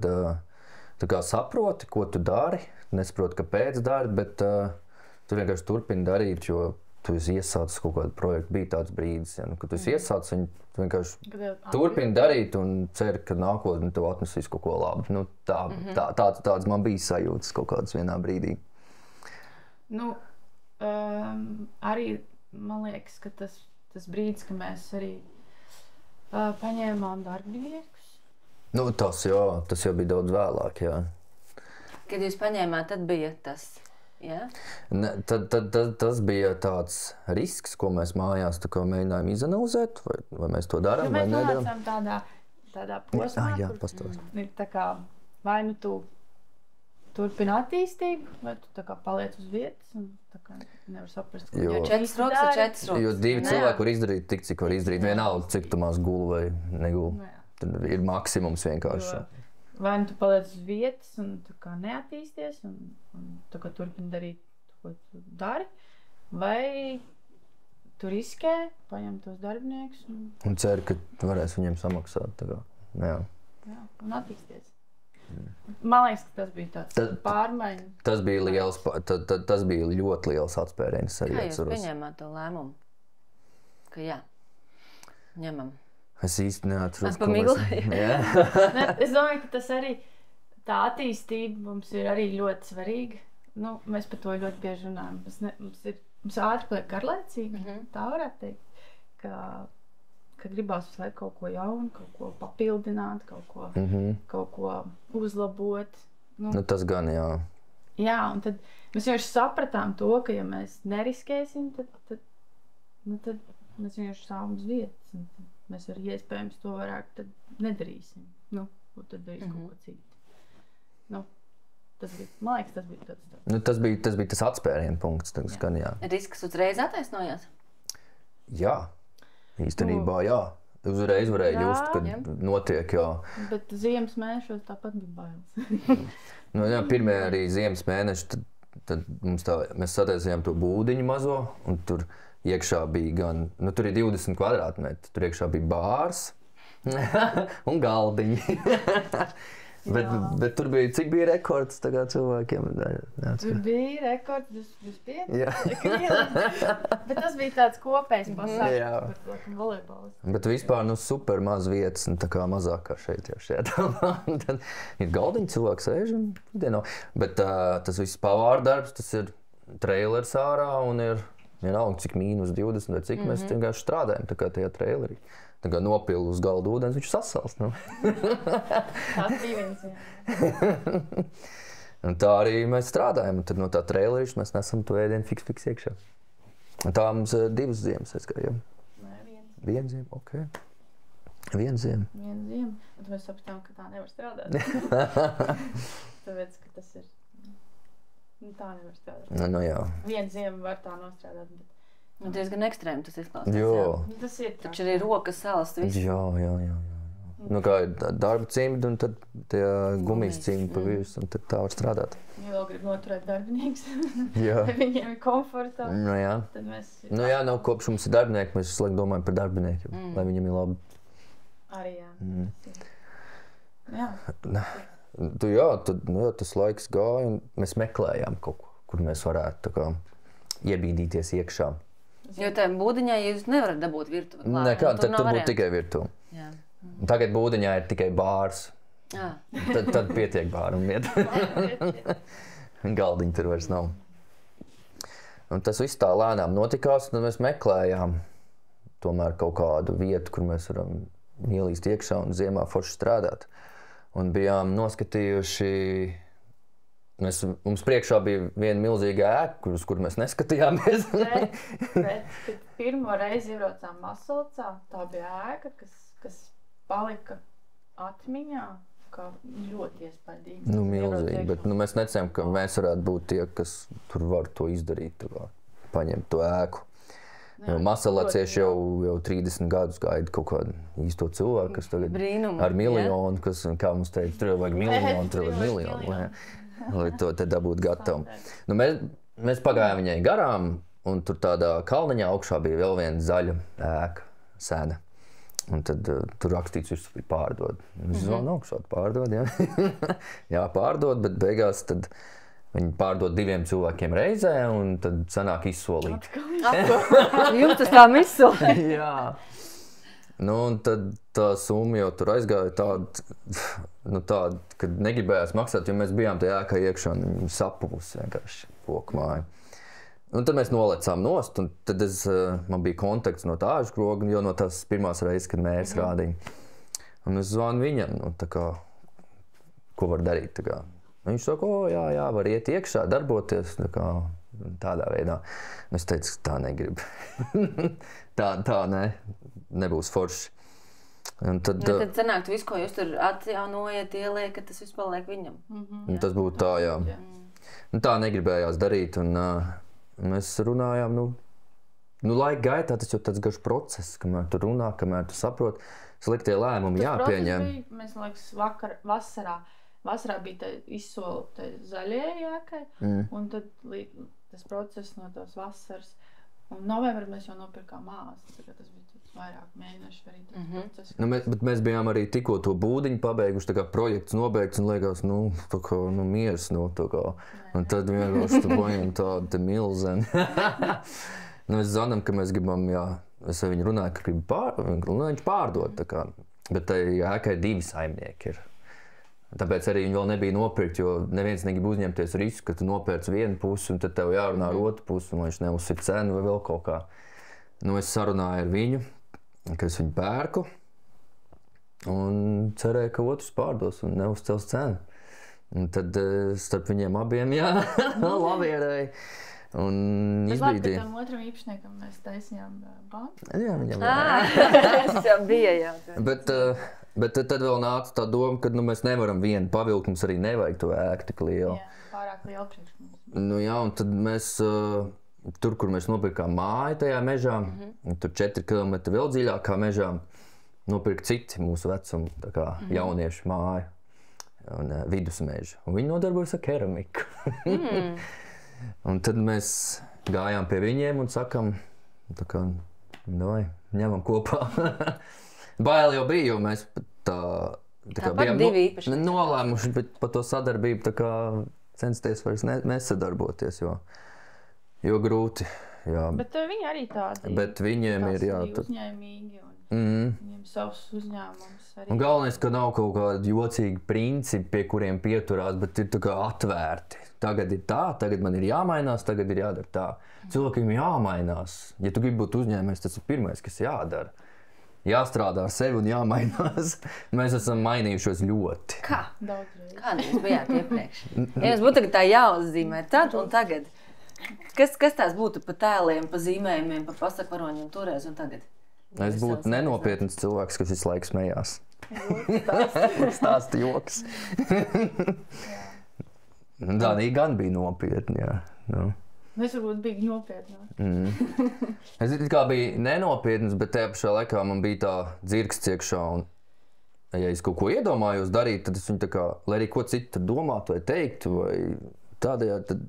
saproti, ko tu dari, nesaproti, kāpēc dari, bet tu vienkārši turpini darīt, jo tu esi iesācis kaut kādu projektu. Bija tāds brīdis, kad tu esi iesācis, un tu vienkārši turpini darīt un ceri, ka nākotnē tev atnesīs kaut ko labu. Tāds man bija sajūtas kaut kādas vienā brīdī. Arī man liekas, ka tas brīdis, ka mēs arī paņēmām darbiniekus. Tas jau bija daudz vēlāk, jā. Kad jūs paņēmāt, tad bija tas, jā? Tas bija tāds risks, ko mēs mājās mēģinājām izanalizēt, vai mēs to darām, vai nedaram. Mēs nonācām tādā posmā, kur ir tā kā, vai nu tu turpini attīstību, vai tu tā kā paliec uz vietas un tā kā nevar saprast, ko jo 4 rokas ir 4 rokas. Jo 2 cilvēki var izdarīt tik, cik var izdarīt. Vienalga, cik tu maz gulu vai negulu. Tad ir maksimums vienkārši. Vai nu tu paliec uz vietas un tā kā neattīsties un tā kā turpini darīt, ko tu dari, vai tu riskē, paņem tos darbiniekus un ceri, ka tu varēsi viņiem samaksāt. Tā kā, jā, un attīsties. Man liekas, ka tas bija tāds pārmaiņu. Tas bija ļoti liels atspēriens. Kā jūs pieņēmāt to lēmumu? Ka jā, ņemam. Es īsti neatceros, ko mēs... Es domāju, ka tas arī, tā attīstība mums ir arī ļoti svarīga. Mēs par to ļoti bieži runājam. Mums ātri paliek garlaicīgi, tā varētu teikt, ka gribās visu laiku kaut ko jaunu, kaut ko papildināt, kaut ko uzlabot. Tas gan, jā. Jā, un tad mēs vienkārši sapratām to, ka ja mēs neriskēsim, tad mēs vienkārši stāvam uz vietas. Mēs arī iespējams to vairāk tad nedarīsim. Tad darīs kaut ko citu. Tas bija, man liekas, tas bija tāds. Nu, tas bija tas atspērienu punkts. Skan, jā. Risks uzreiz attaisnojās? Jā, īstenībā jā. Uzreiz varēja just, kad notiek, jā. Bet ziemas mēnešos tāpat bija bailes. Nu, jā, pirmie arī ziemas mēneši, tad mēs sataisījām to būdiņu mazo, un tur iekšā bija gan, nu tur ir 20 kvadrātmetri, tur iekšā bija bārs un galdiņi. Bet tur bija, cik bija rekords tagad cilvēkiem? Tur bija rekords 25. Bet tas bija tāds kopējs pasākums par volejbolu. Bet vispār, nu, super maz vietas, tā kā mazāk kā šeit jau šeit. Tad ir galdiņi, cilvēki sēž un dieno. Bet tas viss pavāra darbs, tas ir trailers ārā un ir vienalga, cik -20 vai cik mēs vienkārši strādājam, tā kā tajā trailerī. Tā kā nopilu uz galda ūdens, viņš sasals. Nu. Tas bija viens. Un tā arī mēs strādājam. Un tad no tā trailerīša mēs nesam to ēdienu fiks iekšā. Un tā mums 2 ziemas aizgājām. Nē, 1. 1 ziema, ok. 1 ziema. 1 ziema. Un tad mēs sapratām, ka tā nevar strādāt. Tāpēc, ka tas ir... Nu, tā nevar strādāt. Nu jā. 1 ziema var tā nostrādāt, bet... Nu, diezgan ekstrēmi tas izklausās. Jo. Tas ir tā. Taču arī rokas salas viss. Jā. Nu kā ir darba cimdi un tad tie gumijas cimdi pa visu, un tad tā var strādāt. Ja vēl grib noturēt darbinieks, Jā. ja viņiem ir komfortabli, Nu jā. tad mēs... Nu jā, nav kopš mums ir darbinieki, mēs visu laiku domājam par darbiniekiem, lai viņiem ir labi. Arī jā. Jā. Tad tas laiks gāja un mēs meklējām kaut ko, kur mēs varētu tā kā iebīdīties iekšā. Jo tajā būdiņā jūs nevarat dabūt virtuvi klāt. Nekā, tad tur būtu tikai virtuve. Jā. Tagad būdiņā ir tikai bārs. Tad pietiek bāram vieta. Galdiņi tur vairs nav. Un tas viss tā lēnām notikās, un tad mēs meklējām tomēr kaut kādu vietu, kur mēs varam ielīst iekšā un ziemā forši strādāt. Un bijām noskatījuši... Mums priekšā bija viena milzīga ēka, uz kuru mēs neskatījāmies. Bet, kad pirmo reizi iebraucām Masalcā, tā bija ēka, kas palika atmiņā, kā ļoti iespaidīgi. Nu, milzīgi, bet mēs necējām, ka mēs varētu būt tie, kas tur var to izdarīt, paņemt to ēku. Masalacieši jau 30 gadus gaida kaut kādu īsto cilvēku, kas tagad ar miljonu, kas, kā mums teica, tur vajag miljonu. Lai to te dabūt gatavu. Nu, mēs pagājām viņai garām, un tur tādā kalniņā augšā bija vēl viena zaļa ēka, sēna. Un tad tur rakstīts, viss bija pārdod. Es zvanu augšā, pārdod, jā. Jā, pārdod, bet beigās tad viņi pārdod 2 cilvēkiem reizē, un tad sanāk izsolīt. Jums tas tā izsolīt? Jā. Nu, un tad tā summa jau tur aizgāja tāda, kad negribējās maksāt, jo mēs bijām tajā ēkā iekšā un viņi sapuvusi vienkārši koku māju. Un tad mēs nolecām nost, un tad man bija kontakts no tā āžkroga, jo no tās pirmās reizes, kad mērs rādīja. Un es zvanu viņam, nu, tā kā, ko var darīt, tā kā. Un viņš saka, jā, var iet iekšā, darboties, tā kā, tādā veidā. Un es teicu, tā negribu. tā nebūs forši. Un tad sanāk, tu visu, ko jūs tur atjaunojat, ieliekat, tas viss paliek viņam. Tas būtu tā, jā. Un tā negribējās darīt, un mēs runājām, laika gaitā tas jau tāds garš process, kamēr tu runā, kamēr tu saproti, sliktie lēmumi jāpieņem. Mēs liekas, vasarā bija izsolta zaļajai ēkai, un tad tas process no tās vasaras, un novembrī mēs jau nopirkām māsu, tas bija vairāk mēneši arī tas process. Bet mēs bijām arī tikko to būdiņu pabeiguši, tā kā projekts nobeigts, un liekas, tā kā, miers, tā kā, un tad vienkārši tu paņem tādu te milzeni. Mēs zinām, ka mēs gribam, jā, es ar viņu runāju, ka gribu viņš pārdot, tā kā, bet tai ēkai 2 saimnieki ir. Tāpēc arī viņi vēl nebija nopirkt, jo neviens negrib uzņemties risku, ka tu nopērc vienu pusi, un tad tev jārunā ar otru pusi, un lai viņš neuzsit cenu vai vēl kaut kā. Es sarunāju ar viņu, ka es viņu pērku, un cerēju, ka otrs pārdos un neuzcels cenu. Un tad starp viņiem abiem, jā, labierēja. Un izbīdīja. Bet tam otram īpašniekam mēs taisījām banku. Jā, viņam tas jau bija, jā. Bet Bet tad vēl nāca tā doma, ka mēs nevaram vienu pavilkt, mums arī nevajag to ēku tik lielu. Jā, pārāk liela priekš mums. Nu jā, un tad mēs, tur, kur mēs nopirkām māju tajā mežā, tur 4 kilometri vēl dziļākā mežā, nopirka citi mūsu vecuma, tā kā jauniešu māju un vidusmežu. Un viņi nodarbojas ar keramiku. Un tad mēs gājām pie viņiem un sakam, tā kā, vai, ņemam kopā. Bail jau bija, jo mēs tā kā bijām nolēmuši, bet par to sadarbību tā kā censties vairs nesadarboties, jo grūti. Jā. Bet viņi arī tādi. Bet viņiem ir uzņēmīgi un viņiem savs uzņēmums arī. Un galvenais, ka nav kaut kādi jocīgi principi, pie kuriem pieturās, bet ir tā kā atvērti. Tagad ir tā, tagad man ir jāmainās, tagad ir jādara tā. Cilvēkiem jāmainās. Ja tu gribi būt uzņēmējs, tas ir pirmais, kas jādara. Jāstrādā ar sevi un jāmainās. Mēs esam mainījušos ļoti. Kā? Daudzreiz. Kāda jūs bijāt iepriekš? Ja jums būtu tagad tā jāuzzīmē tad un tagad, kas tās būtu pa tēliem, pa zīmējumiem, pa pasakvaroņiem toreiz un tagad? Es būtu nenopietns cilvēks, kas visu laiku smējās. Stāsta joks. Danija gan bija nopietni, jā. Nu. Es varbūt biju nopietnāk. Es kā biju nenopietns, bet tajā pašā laikā man bija tā dzirksts iekšā. Un, ja es kaut ko iedomājos darīt, tad es viņu tā kā, lai arī ko citu domātu vai teiktu, vai tādējādi, tad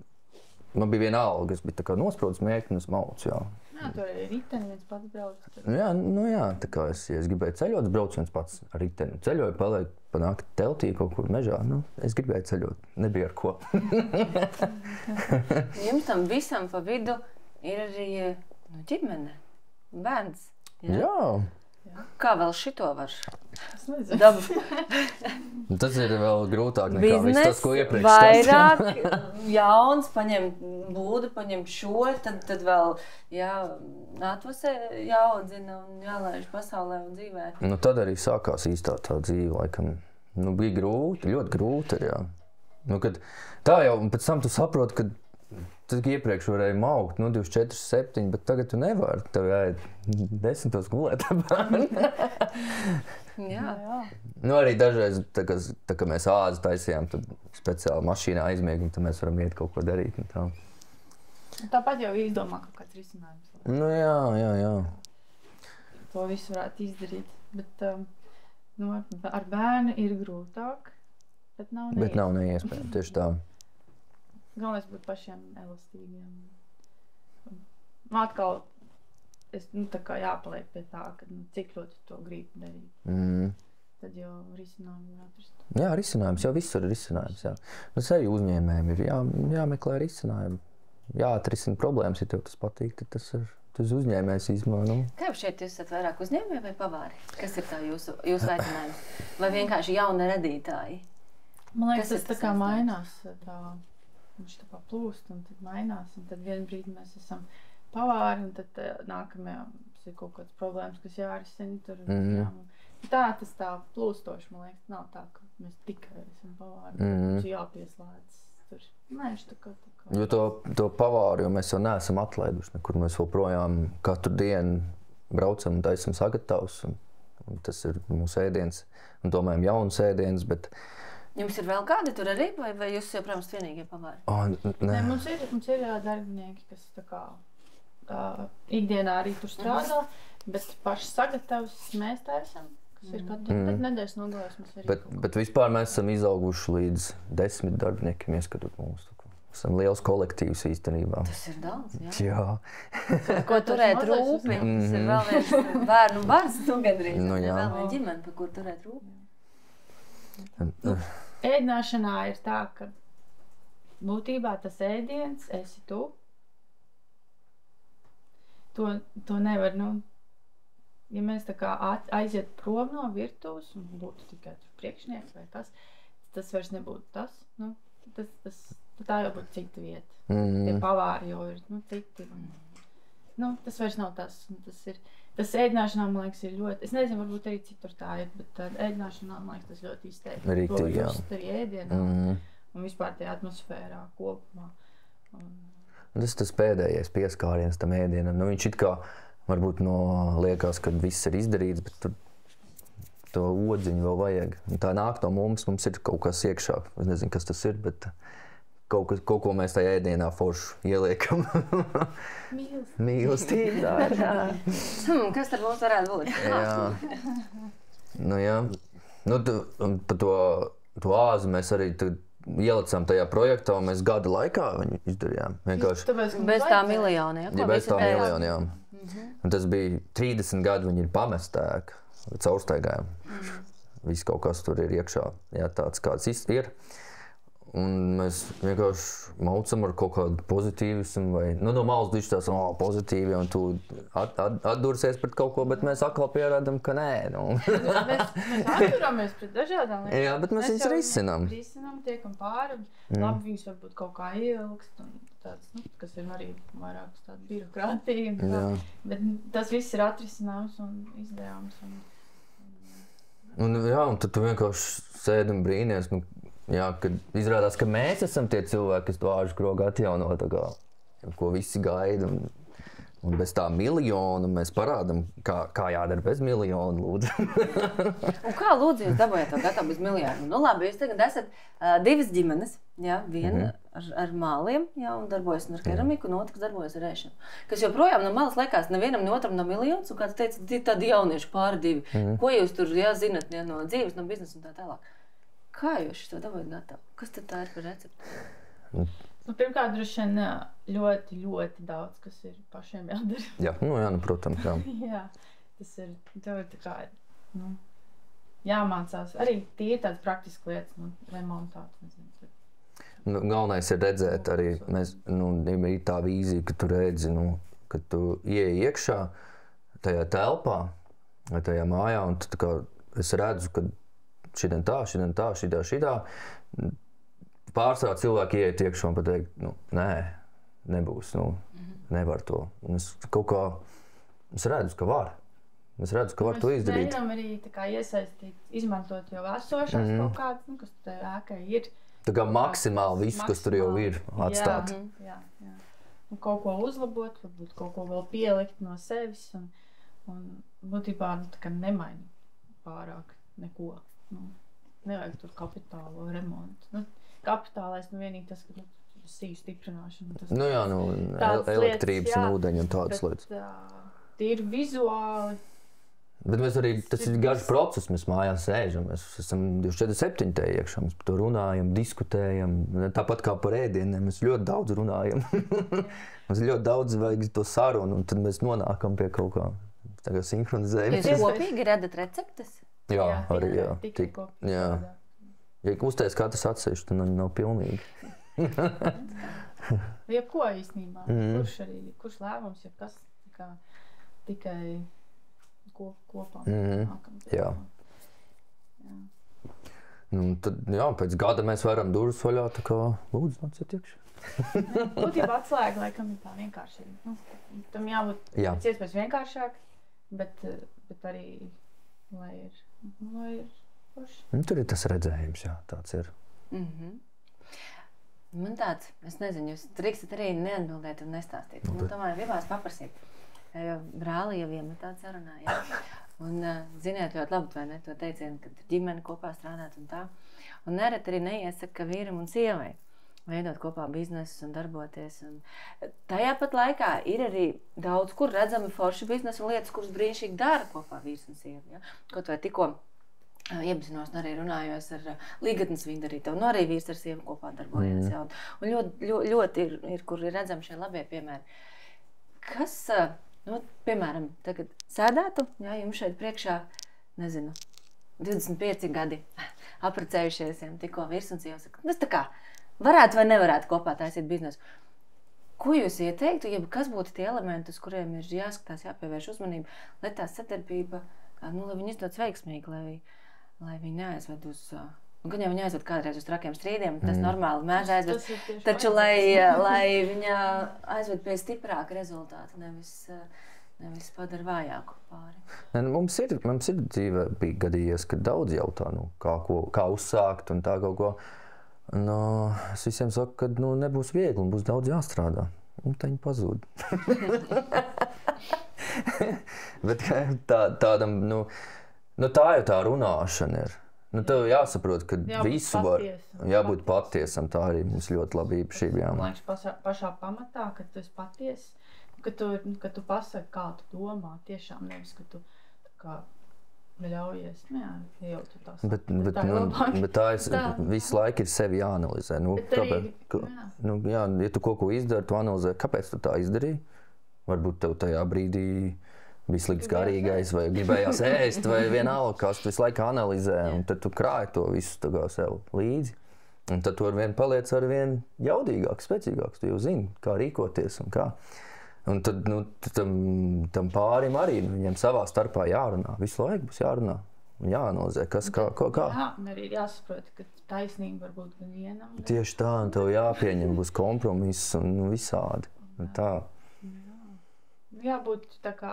man bija viena alga. Es biju tā kā nospraudis mērķi un es maucu, jā. Jā, tur arī riteni viens pats brauc. Jā, nu jā, tā kā ja es gribēju ceļot, es braucu viens pats ar riteni. Ceļoju, palieku pa nakti teltī kaut kur mežā. Nu, es gribēju ceļot, nebija ar ko. Jums tam visam pa vidu ir arī ģimene, bērns. Jā. Kā vēl šito var? Es nezinu. Tas ir vēl grūtāk nekā viss tas, ko iepriekš vairāk jauns, paņem būdu, paņem šo, tad vēl atvasē jāaudzina un jālaiž pasaulē un dzīvē. Nu, tad arī sākās īstā tā dzīve, laikam. Nu, bija grūti, ļoti grūti, jā. Nu, kad tā jau, un pēc tam tu saproti, ka tad iepriekš varēja maukt, 24, 7, bet tagad tu nevari. Tev jāiet 10 gulēt. Jā. Nu, arī dažreiz, tā kā mēs āzi taisījām, tad speciāli mašīnā aizmieg, un tad mēs varam iet kaut ko darīt. Tāpat jau izdomā kaut kāds risinājums. Nu, jā. To visu varētu izdarīt. Bet ar bērnu ir grūtāk, bet nav neiespējami. Bet nav neiespējami, tieši tā. Galvenais būt pašiem elastīgiem. Atkal es tā kā jāpaliek pie tā, ka cik ļoti to gribu darīt. Tad jau risinājumi var atrast. Jā, risinājums, jau visur ir risinājums. Jā. Mums arī uzņēmējiem ir jāmeklē risinājumi. Jāatrisina problēmas, ja tev tas patīk, tad tas ir uzņēmējs īstenībā. Nu. Tev šeit jūs esat vairāk uzņēmēji vai pavāri? Kas ir tā jūsu aicinājums? Vai vienkārši jauni radītāji? Man liekas, tas tā kā mainās. Viņš tā kā plūst un tad mainās, un tad vienu brīdi mēs esam pavāri, un tad nākamajā ir kaut kādas problēmas, kas jārisina tur. Tas tā plūstoši, man liekas, nav tā, ka mēs tikai esam pavāri, mums jāpieslēdz tur. Nē, tā kā. Jo to pavāru, jo mēs jau neesam atlaiduši nekur, mēs joprojām katru dienu braucam un taisam sagatavus, un tas ir mūsu ēdiens, un domājam jauns ēdiens, bet jums ir vēl kādi tur arī, vai jūs joprojām vienīgie pavāri? Nē, mums ir darbinieki, kas tā kā ikdienā arī tur strādā, bet paši sagatavus mēs taisam, kas ir katru nedēļas nogalēs mums arī. Bet vispār mēs esam izauguši līdz 10 darbiniekiem, ieskatot mūsu. Esam liels kolektīvs īstenībā. Tas ir daudz, jā. Jā. Ko turēt rūpi, tas ir vēl viens bērnu bars, gandrīz. Nu, jā. Vēl viena ģimene, par kur turēt rūpi. Ēdināšanā ir tā, ka būtībā tas ēdiens esi tu. To nevar, ja mēs tā kā aiziet prom no virtuves un būtu tikai priekšnieks vai kas, tas vairs nebūtu tas. Tā jau būtu cita vieta. Tie pavāri jau ir citi. Tas vairs nav tas. Tas ēdināšanā, man liekas, ir ļoti... Es nezinu, varbūt arī citur tā ir, bet ēdināšanā, man liekas, tas ļoti izteikti. Rīktīgi, jā. To just arī ēdienā un vispār tajā atmosfērā kopumā. Tas tas pēdējais pieskāriens tam ēdienam. Viņš it kā varbūt liekas, ka viss ir izdarīts, bet to odziņu vēl vajag. Un tā nāk no mums ir kaut kas iekšā. Es nezinu, kas tas ir, bet kaut ko mēs tajā ēdienā foršu ieliekam. Mīlestība. Kas tad mums varētu būt? Jā. Pa to āzi mēs arī ielicām tajā projektā, un mēs gada laikā viņu izdarījām. Bez tā miljona, ja? Bez tā miljona, jā. Un tas bija 30 gadi, viņi ir pamestēki, caurstaigājumi. Viss kaut kas tur ir iekšā, jā, tāds kāds ir. Un mēs vienkārši maucam ar kaut kādu pozitīvismu, vai no malas bišķi tās pozitīvi, un tu atdursies pret kaut ko, bet mēs atkal pierādam, ka nē. Mēs atturamies pret dažādām lietām. Jā, bet mēs viņus risinām. Risinām, tiekam pāri, labi viņus varbūt kaut kā ieilgst, un tāds, kas ir arī vairākas tāda birokrātija. Bet tas viss ir atrisināms un izdevams. Un tad tu vienkārši sēdi un brīnies. Jā, kad izrādās, ka mēs esam tie cilvēki, kas to āžu krogu atjauno, ko visi gaida. Un bez tā miljona mēs parādām, kā jādara bez miljona, lūdzu. Un kā lūdzu jūs dabūjāt to gatavu bez miljona? Nu labi, jūs tagad esat divas ģimenes, jā, viena ar māliem, jā, un darbojas ar keramiku, un otrs darbojas ar ēšanu. Kas joprojām no malas liekas nevienam, ne otram no miljons, un kāds teica, tādi jaunieši pāri divi. Ko jūs tur, jā, zinat, jā, no dzīves, no biznesa un tā tālāk? Kā jūs to dabūjāt gatavu? Kas tad tā ir par recepti? Pirmkārt, droši vien ļoti, ļoti daudz, kas ir pašiem jādara. Jā, protams, jā. Jā, tas ir, tev ir tā kā, jāmācās. Arī tīri tādas praktiskas lietas, remontāt, nezinu. Galvenais ir redzēt arī, ir tā vīzija, ka tu redzi, kad tu ieej iekšā tajā telpā vai tajā mājā, un tu es redzu, ka šitien tā, šitā. Pārsvarā cilvēki ieiet iekšā un pateikt, nē, nebūs, nevar to. Un es redzu, ka var. Es redzu, ka var to izdarīt. Mēs mēģinām arī tā kā iesaistīt, izmantot jau esošās kaut kādas, kas tajā ēkai ir. Tā kā maksimāli visu, kas tur jau ir, atstāt. Jā. Un kaut ko uzlabot, varbūt kaut ko vēl pielikt no sevis un būtībā nemaini pārāk neko. Nevajag tur kapitālo remontu. Kapitālais vienīgi tas, ka sīju stiprināšana. Elektrības un ūdeņa un tādas lietas. Tīri vizuāli. Bet mēs arī, tas ir garš process, mēs mājās sēžam, mēs esam 24/7 te iekšā, mēs par to runājam, diskutējam, tāpat kā par ēdieniem, mēs ļoti daudz runājam. Mums ļoti daudz vajag to sarunu, un tad mēs nonākam pie kaut kā sinhronizējumu. Jūs kopīgi radat receptes? Jā, arī jā. Ja uztais katrs atsevišķi, tad nav pilnīgi. Jebko īstenībā, kurš lēmums, ja kas tikai kopā nākam. Jā. Tad, pēc gada mēs varam durvis vaļā, tā kā lūdzu, nāciet iekšā. Būtībā atslēga, laikam, ir tā vienkāršība. Tam jābūt pēc iespējas vienkāršāk, bet arī, lai ir forši. Tur ir tas redzējums, jā, tāds ir. Man tāds, es nezinu, jūs drīkstat arī neatbildēt un nestāstīt. Tomēr gribās paprasīt. Brāli jau iemetāt sarunā, jā. Un ziniet ļoti labi, vai ne, to teicienu, kad ģimene kopā strādāt un tā. Un nereti arī neiesaka vīram un sievai veidot kopā biznesus un darboties. Un tajā pat laikā ir arī daudz, kur redzami forši biznesa un lietas, kuras brīnišķīgi dara kopā vīrs un sieva. Ja? Kaut vai tikko iepazinos un arī runājos ar Līgatnes Vindarī, tev arī vīrs ar sievu kopā darbojas. Ja? Un ļoti ir, kur ir redzami šie labie piemēri. Kas, piemēram, tagad sēdētu, ja, jums šeit priekšā, nezinu, 25 gadi apprecējušies, tikko vīrs un sieva saka, tas tā kā varētu vai nevarētu kopā taisīt biznesu. Ko jūs ieteiktu, ja kas būtu tie elementi, uz kuriem ir jāskatās, jāpievērš uzmanība, lai tā sadarbība, lai viņi izdodas veiksmīgi, lai viņi neaizved uz, gan jau viņi aizved kādreiz uz trakiem strīdiem, tas normāli mēž aizved, taču lai viņa aizved pie stiprāka rezultāta, nevis padara vājāku pāri. Mums ir dzīvē bija gadījies, ka daudz jautā, kā uzsākt un tā kaut ko. Es visiem saku, ka nebūs viegli un būs daudz jāstrādā. Un tā viņi pazūd. Bet tādam, Nu, tā jau tā runāšana ir. Nu, tev jāsaprot, ka visu var jābūt patiesam. Tā arī mums ļoti laba īpašība. Jā. Man liekas, pašā pamatā, kad tu esi paties, ka tu pasaki, kā tu domā, tiešām nevis, ka tu kā ļaujies, iejaukt tās. Bet tā visu laiku ir sevi jāanalizē. Nu, ja tu kaut ko izdari, tu analizē, kāpēc tu tā izdarīji. Varbūt tev tajā brīdī bija slikts garīgais vai gribējās ēst vai vienalga, kas tu visu laiku analizē. Un tad tu krāji to visu sev līdzi. Un tad tu arvien paliec arvien jaudīgāks, spēcīgāks. Tu jau zini, kā rīkoties un kā. Un tad tam pārim arī viņiem savā starpā jārunā. Visu laiku būs jārunā un jāanalizē, kas kā. Jā, un arī jāsaprot, ka taisnība var būt gan vienam. Tieši tā, un tev jāpieņem, būs kompromiss un visādi. Un tā. Jābūt tā kā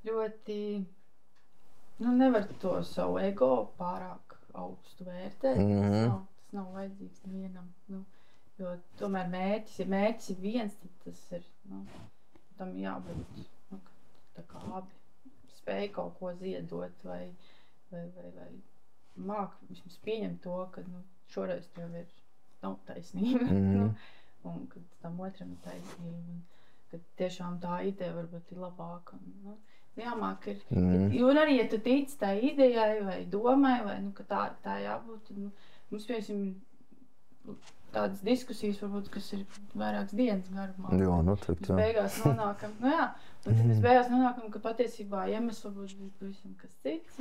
ļoti, nevar to savu ego pārāk augstu vērtēt. Tas nav vajadzīgs nevienam. Jo tomēr mērķis ir viens, tad tas ir, tam jābūt, tā kā abi spēj kaut ko ziedot vai māk vismaz pieņemt to, ka, šoreiz tev nav taisnība, un kad tam otram ir taisnība, un kad tiešām tā ideja varbūt ir labāka, jāmāk ir, un arī, ja tu tici tā idejai vai domai, vai, ka tā jābūt, mums, piemēram, tādas diskusijas, varbūt, kas ir vairākas dienas garumā. Jā, noteikti, jā. Mēs beigās nonākam, un tad mēs beigās nonākam, ka patiesībā iemesls varbūt bija pavisam kas cits,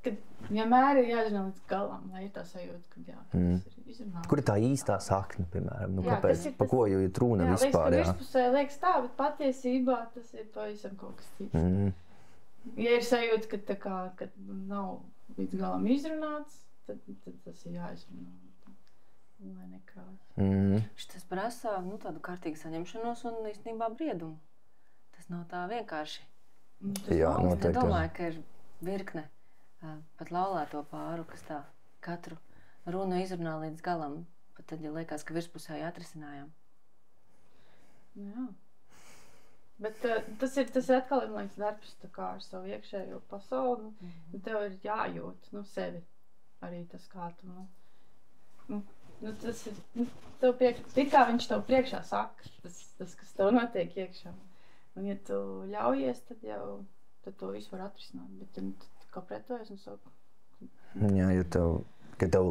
kad vienmēr ir jāzina līdz galam, lai ir tā sajūta, ka tas ir izrunāts. Kur ir tā īstā sakne, piemēram? Kāpēc, pa ko jau ir runa vispār, jā? Virspusē liekas tā, bet patiesībā tas ir pavisam kaut kas cits. Ja ir sajūta, ka nav līdz galam izrunāts, tad tas ir jāizrunā, lai nekrājas. Šitas prasa tādu kārtīgu saņemšanos un īstenībā briedumu. Tas nav tā vienkārši. Jā, noteikti. Es domāju, ka ir virkne pat laulāto pāru, kas tā katru runu izrunā līdz galam, pat tad, ja liekas, ka virspusēji atrisinājām. Jā. Bet tas ir atkal, man liekas, darbs tā kā ar savu iekšējo pasauli. Tev ir jājūt sevi arī tas, kā tu, tas ir, it kā viņš tev priekšā saka, tas, kas tev notiek iekšā. Un ja tu ļaujies, tad to visu var atrisināt. Bet tad kā pretojas un saka. Jā, ja tev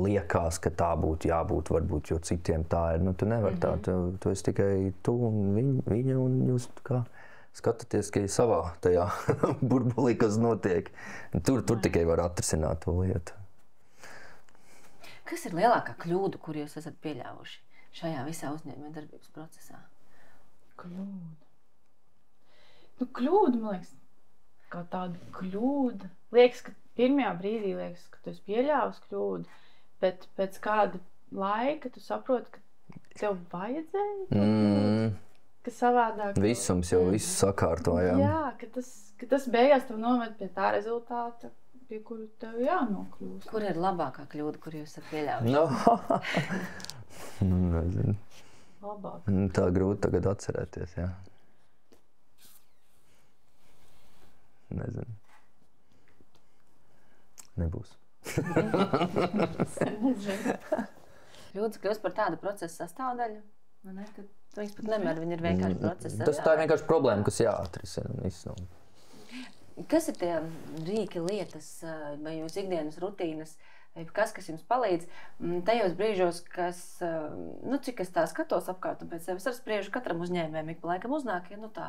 liekas, ka tā būtu jābūt, varbūt, jo citiem tā ir, tu nevar tā. Tu esi tikai tu un viņa un jūs kā skatāties, ka ir savā tajā burbulī, kas notiek. Tur tikai var atrisināt to lietu. Kas ir lielākā kļūda, kur jūs esat pieļāvuši šajā visā uzņēmējdarbības procesā? Kļūda, man liekas, kā tāda kļūda. Liekas, ka pirmajā brīdī liekas, ka tu esi pieļāvis kļūdu, bet pēc kāda laika tu saproti, ka tev vajadzēja to kļūdu. Ka savādāk... Visums jau visu sakārtojām. Jā, ka tas beigās tev noved pie tā rezultāta, pie kuru tev jānokļūst. Kur ir labākā kļūda, kur jūs esat pieļāvuši? Nezinu. Labāk. Tā grūti tagad atcerēties, jā. Nezinu. Nebūs. Kļūdas kļūst par tādu procesa sastāvdaļu? Viņas pat nemēr, viņi ir vienkārši procesa. Tā ir vienkārši problēma, kas jāatrisina. Kas ir tie rīki, lietas vai jūsu ikdienas rutīnas, kas jums palīdz tajos brīžos, kas, cik es tā skatos apkārt un pēc sevis ar spriežu, katram uzņēmējam ik pa laikam uznāk, tā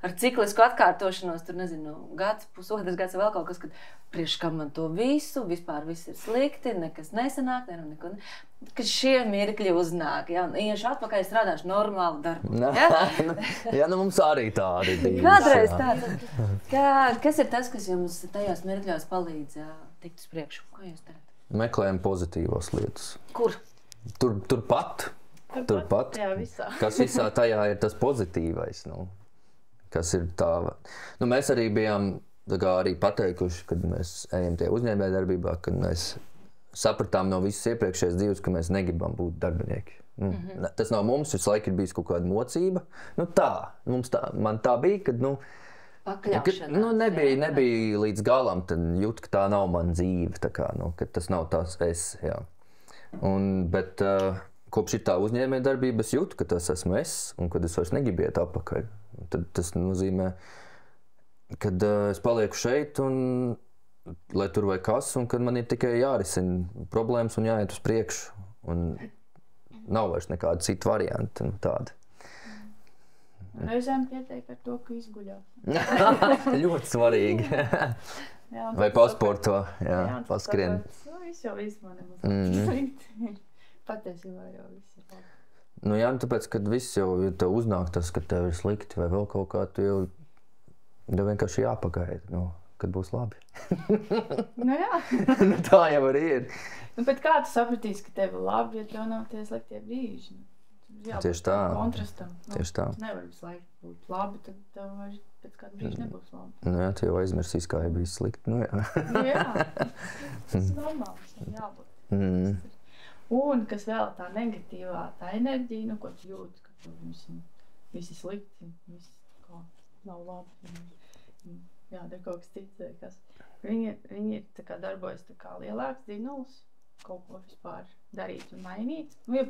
ar ciklisku atkārtošanos, tur nezinu, gads, pusotrs gads vēl kaut kas, kad priekš kam man to visu, vispār viss ir slikti, nekas nesanāk, kad šie mirkļi uznāk, un iešu atpakaļ strādāšu normālu darbu. Jā, mums arī tādi bija. Kādreiz tāds. Kas ir tas, kas jums tajos mirkļos palīdz tikt uz priekšu? Ko jūs darat? Meklējam pozitīvās lietas. Kur? Turpat. Jā, visā. Kas visā tajā ir tas pozitīvais. Kas ir tā. Mēs arī bijām arī pateikuši, kad mēs ejam tie uzņēmējdarbībā, kad mēs sapratām no visas iepriekšējās dzīves, ka mēs negribam būt darbinieki. Tas nav mums, visu laiku ir bijis kaut kāda mocība. Nu man tā bija, kad, nebija līdz galam, tad jūt, ka tā nav mana dzīve, tā kā, ka tas nav tās es, jā. Bet kopš ir tā uzņēmējdarbība, es jūtu, ka tas esmu es, un kad es vairs negribu iet atpakaļ. Tad tas nozīmē, kad es palieku šeit, un lai tur vai kas, un kad man ir tikai jārisina problēmas un jāiet uz priekšu. Un nav vairs nekāda cita varianta, tāda. Reizēm pietiek ar to, ka izguļās. Ļoti svarīgi. Vai pasporto, paskrien. Viss jau man ir slikti. Patiesībā jau viss ir labi. Tāpēc, kad viss jau tev uznāk tas, ka tev ir slikti vai vēl kaut kā, tu jau vienkārši jāpagaida, kad būs labi. Tā jau arī ir. Bet kā tu sapratīsi, ka tev ir labi, ja tev nav tie sliktie brīži? Tieši tā. Kontrastam. Tieši tā. Tu nevari visu laiku būt labi, tad tev vairs pēc kāda brīža nebūs labi. Tu jau aizmirsīs, kā ir bijis slikti. Tas ir normāls, jābūt. Un kas vēl tā negatīvā, tā enerģija, ko tu jūti, ka tu visi slikti, visi kā nav labi. Der kaut kas cits, kas. Viņi ir tā kā darbojas tā kā lielāks dzinuls, kaut ko vispār darīt un mainīt. Ja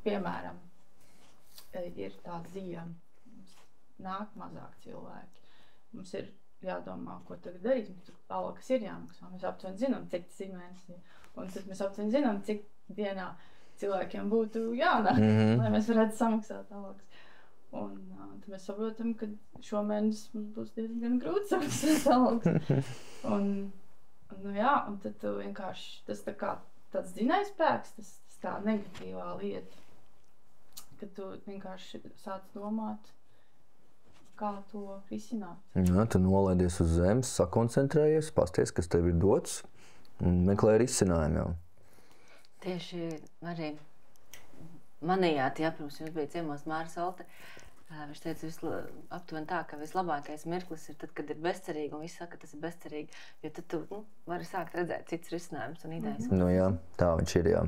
piemēram, ir tā ziema, nāk mazāk cilvēki. Mums ir jādomā, ko tagad darīt, mums algas ir jāmaksā. Mēs aptuveni zinām, cik tas ir mēnesī. Un tad mēs aptuveni zinām, cik dienā cilvēkiem būtu jānāk, lai mēs varētu samaksāt algas. Un tad mēs saprotam, ka šomēnes mums būs diezgan grūti samaksāt algas. Un tad tu vienkārši, tas tā kā tāds dzinējspēks, tas tā negatīvā lieta, ka tu vienkārši sāc domāt, kā to risināt. Tu nolaidies uz zemes, sakoncentrējies, pasties, kas tev ir dots, un meklē risinājumu jau. Tieši arī manījāt, pirms jums bija ciemos Māris Olte. Viņš teica aptuveni tā, ka vislabākais mirklis ir tad, kad ir bezcerīgi, un viss saka, ka tas ir bezcerīgi, jo tad tu vari sākt redzēt cits risinājums un idejas. Tā viņš ir, jā.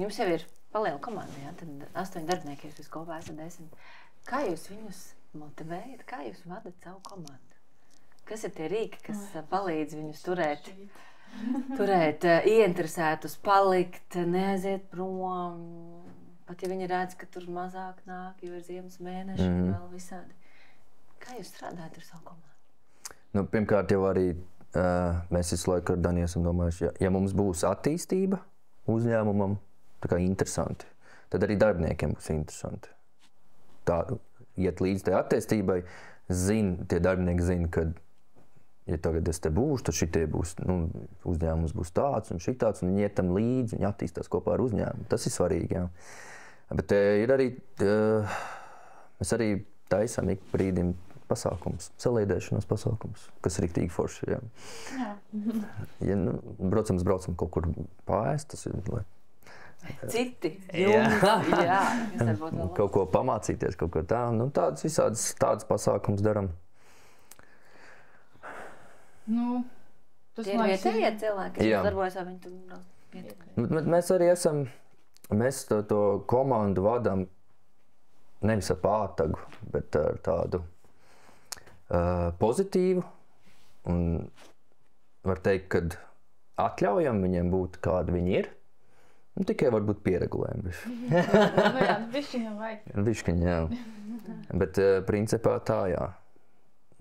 Jums jau ir paliela komanda, tad 8 darbinieki jūs kopā esat 10. Kā jūs viņus motivējat, kā jūs vadat savu komandu? Kas ir tie rīki, kas palīdz viņus turēt ieinteresētus, palikt, neaiziet prom? Pat ja viņi redz, ka tur mazāk nāk, jo ir ziemas mēneši un vēl visādi. Kā jūs strādājat ar savu komandu? Pirmkārt jau arī mēs visu laiku ar Dani esam domājuši, ja mums būs attīstība uzņēmumam, tā kā interesanti, tad arī darbiniekiem būs interesanti. Tā, iet līdz tai attīstībai, tie darbinieki zina, ka ja tagad es te būšu, tad šitie būs, uzņēmums būs tāds un šitāds, un viņi iet tam līdzi, viņi attīstās kopā ar uzņēmumu. Tas ir svarīgi, jā. Bet ir arī, mēs arī taisām ik brīdim pasākums, saliedēšanās pasākums, kas ir riktīgi forši, jā. Ja braucam kaut kur pārēst, tas ir, lai... Citi jums, jā. Kaut ko pamācīties, kaut ko tā, tādas visādas tādas pasākums daram. Tie ir vietējie cilvēki, kas darbojas, vai viņi tur vietējie? Mēs arī esam, mēs to komandu vadām nevis ar pātagu, bet ar tādu pozitīvu. Un var teikt, kad atļaujam viņiem būt, kādi viņi ir. Tikai varbūt pieregulējam. Bišķiņam vajag. Bišķiņ, jā. Bet principā tā, jā.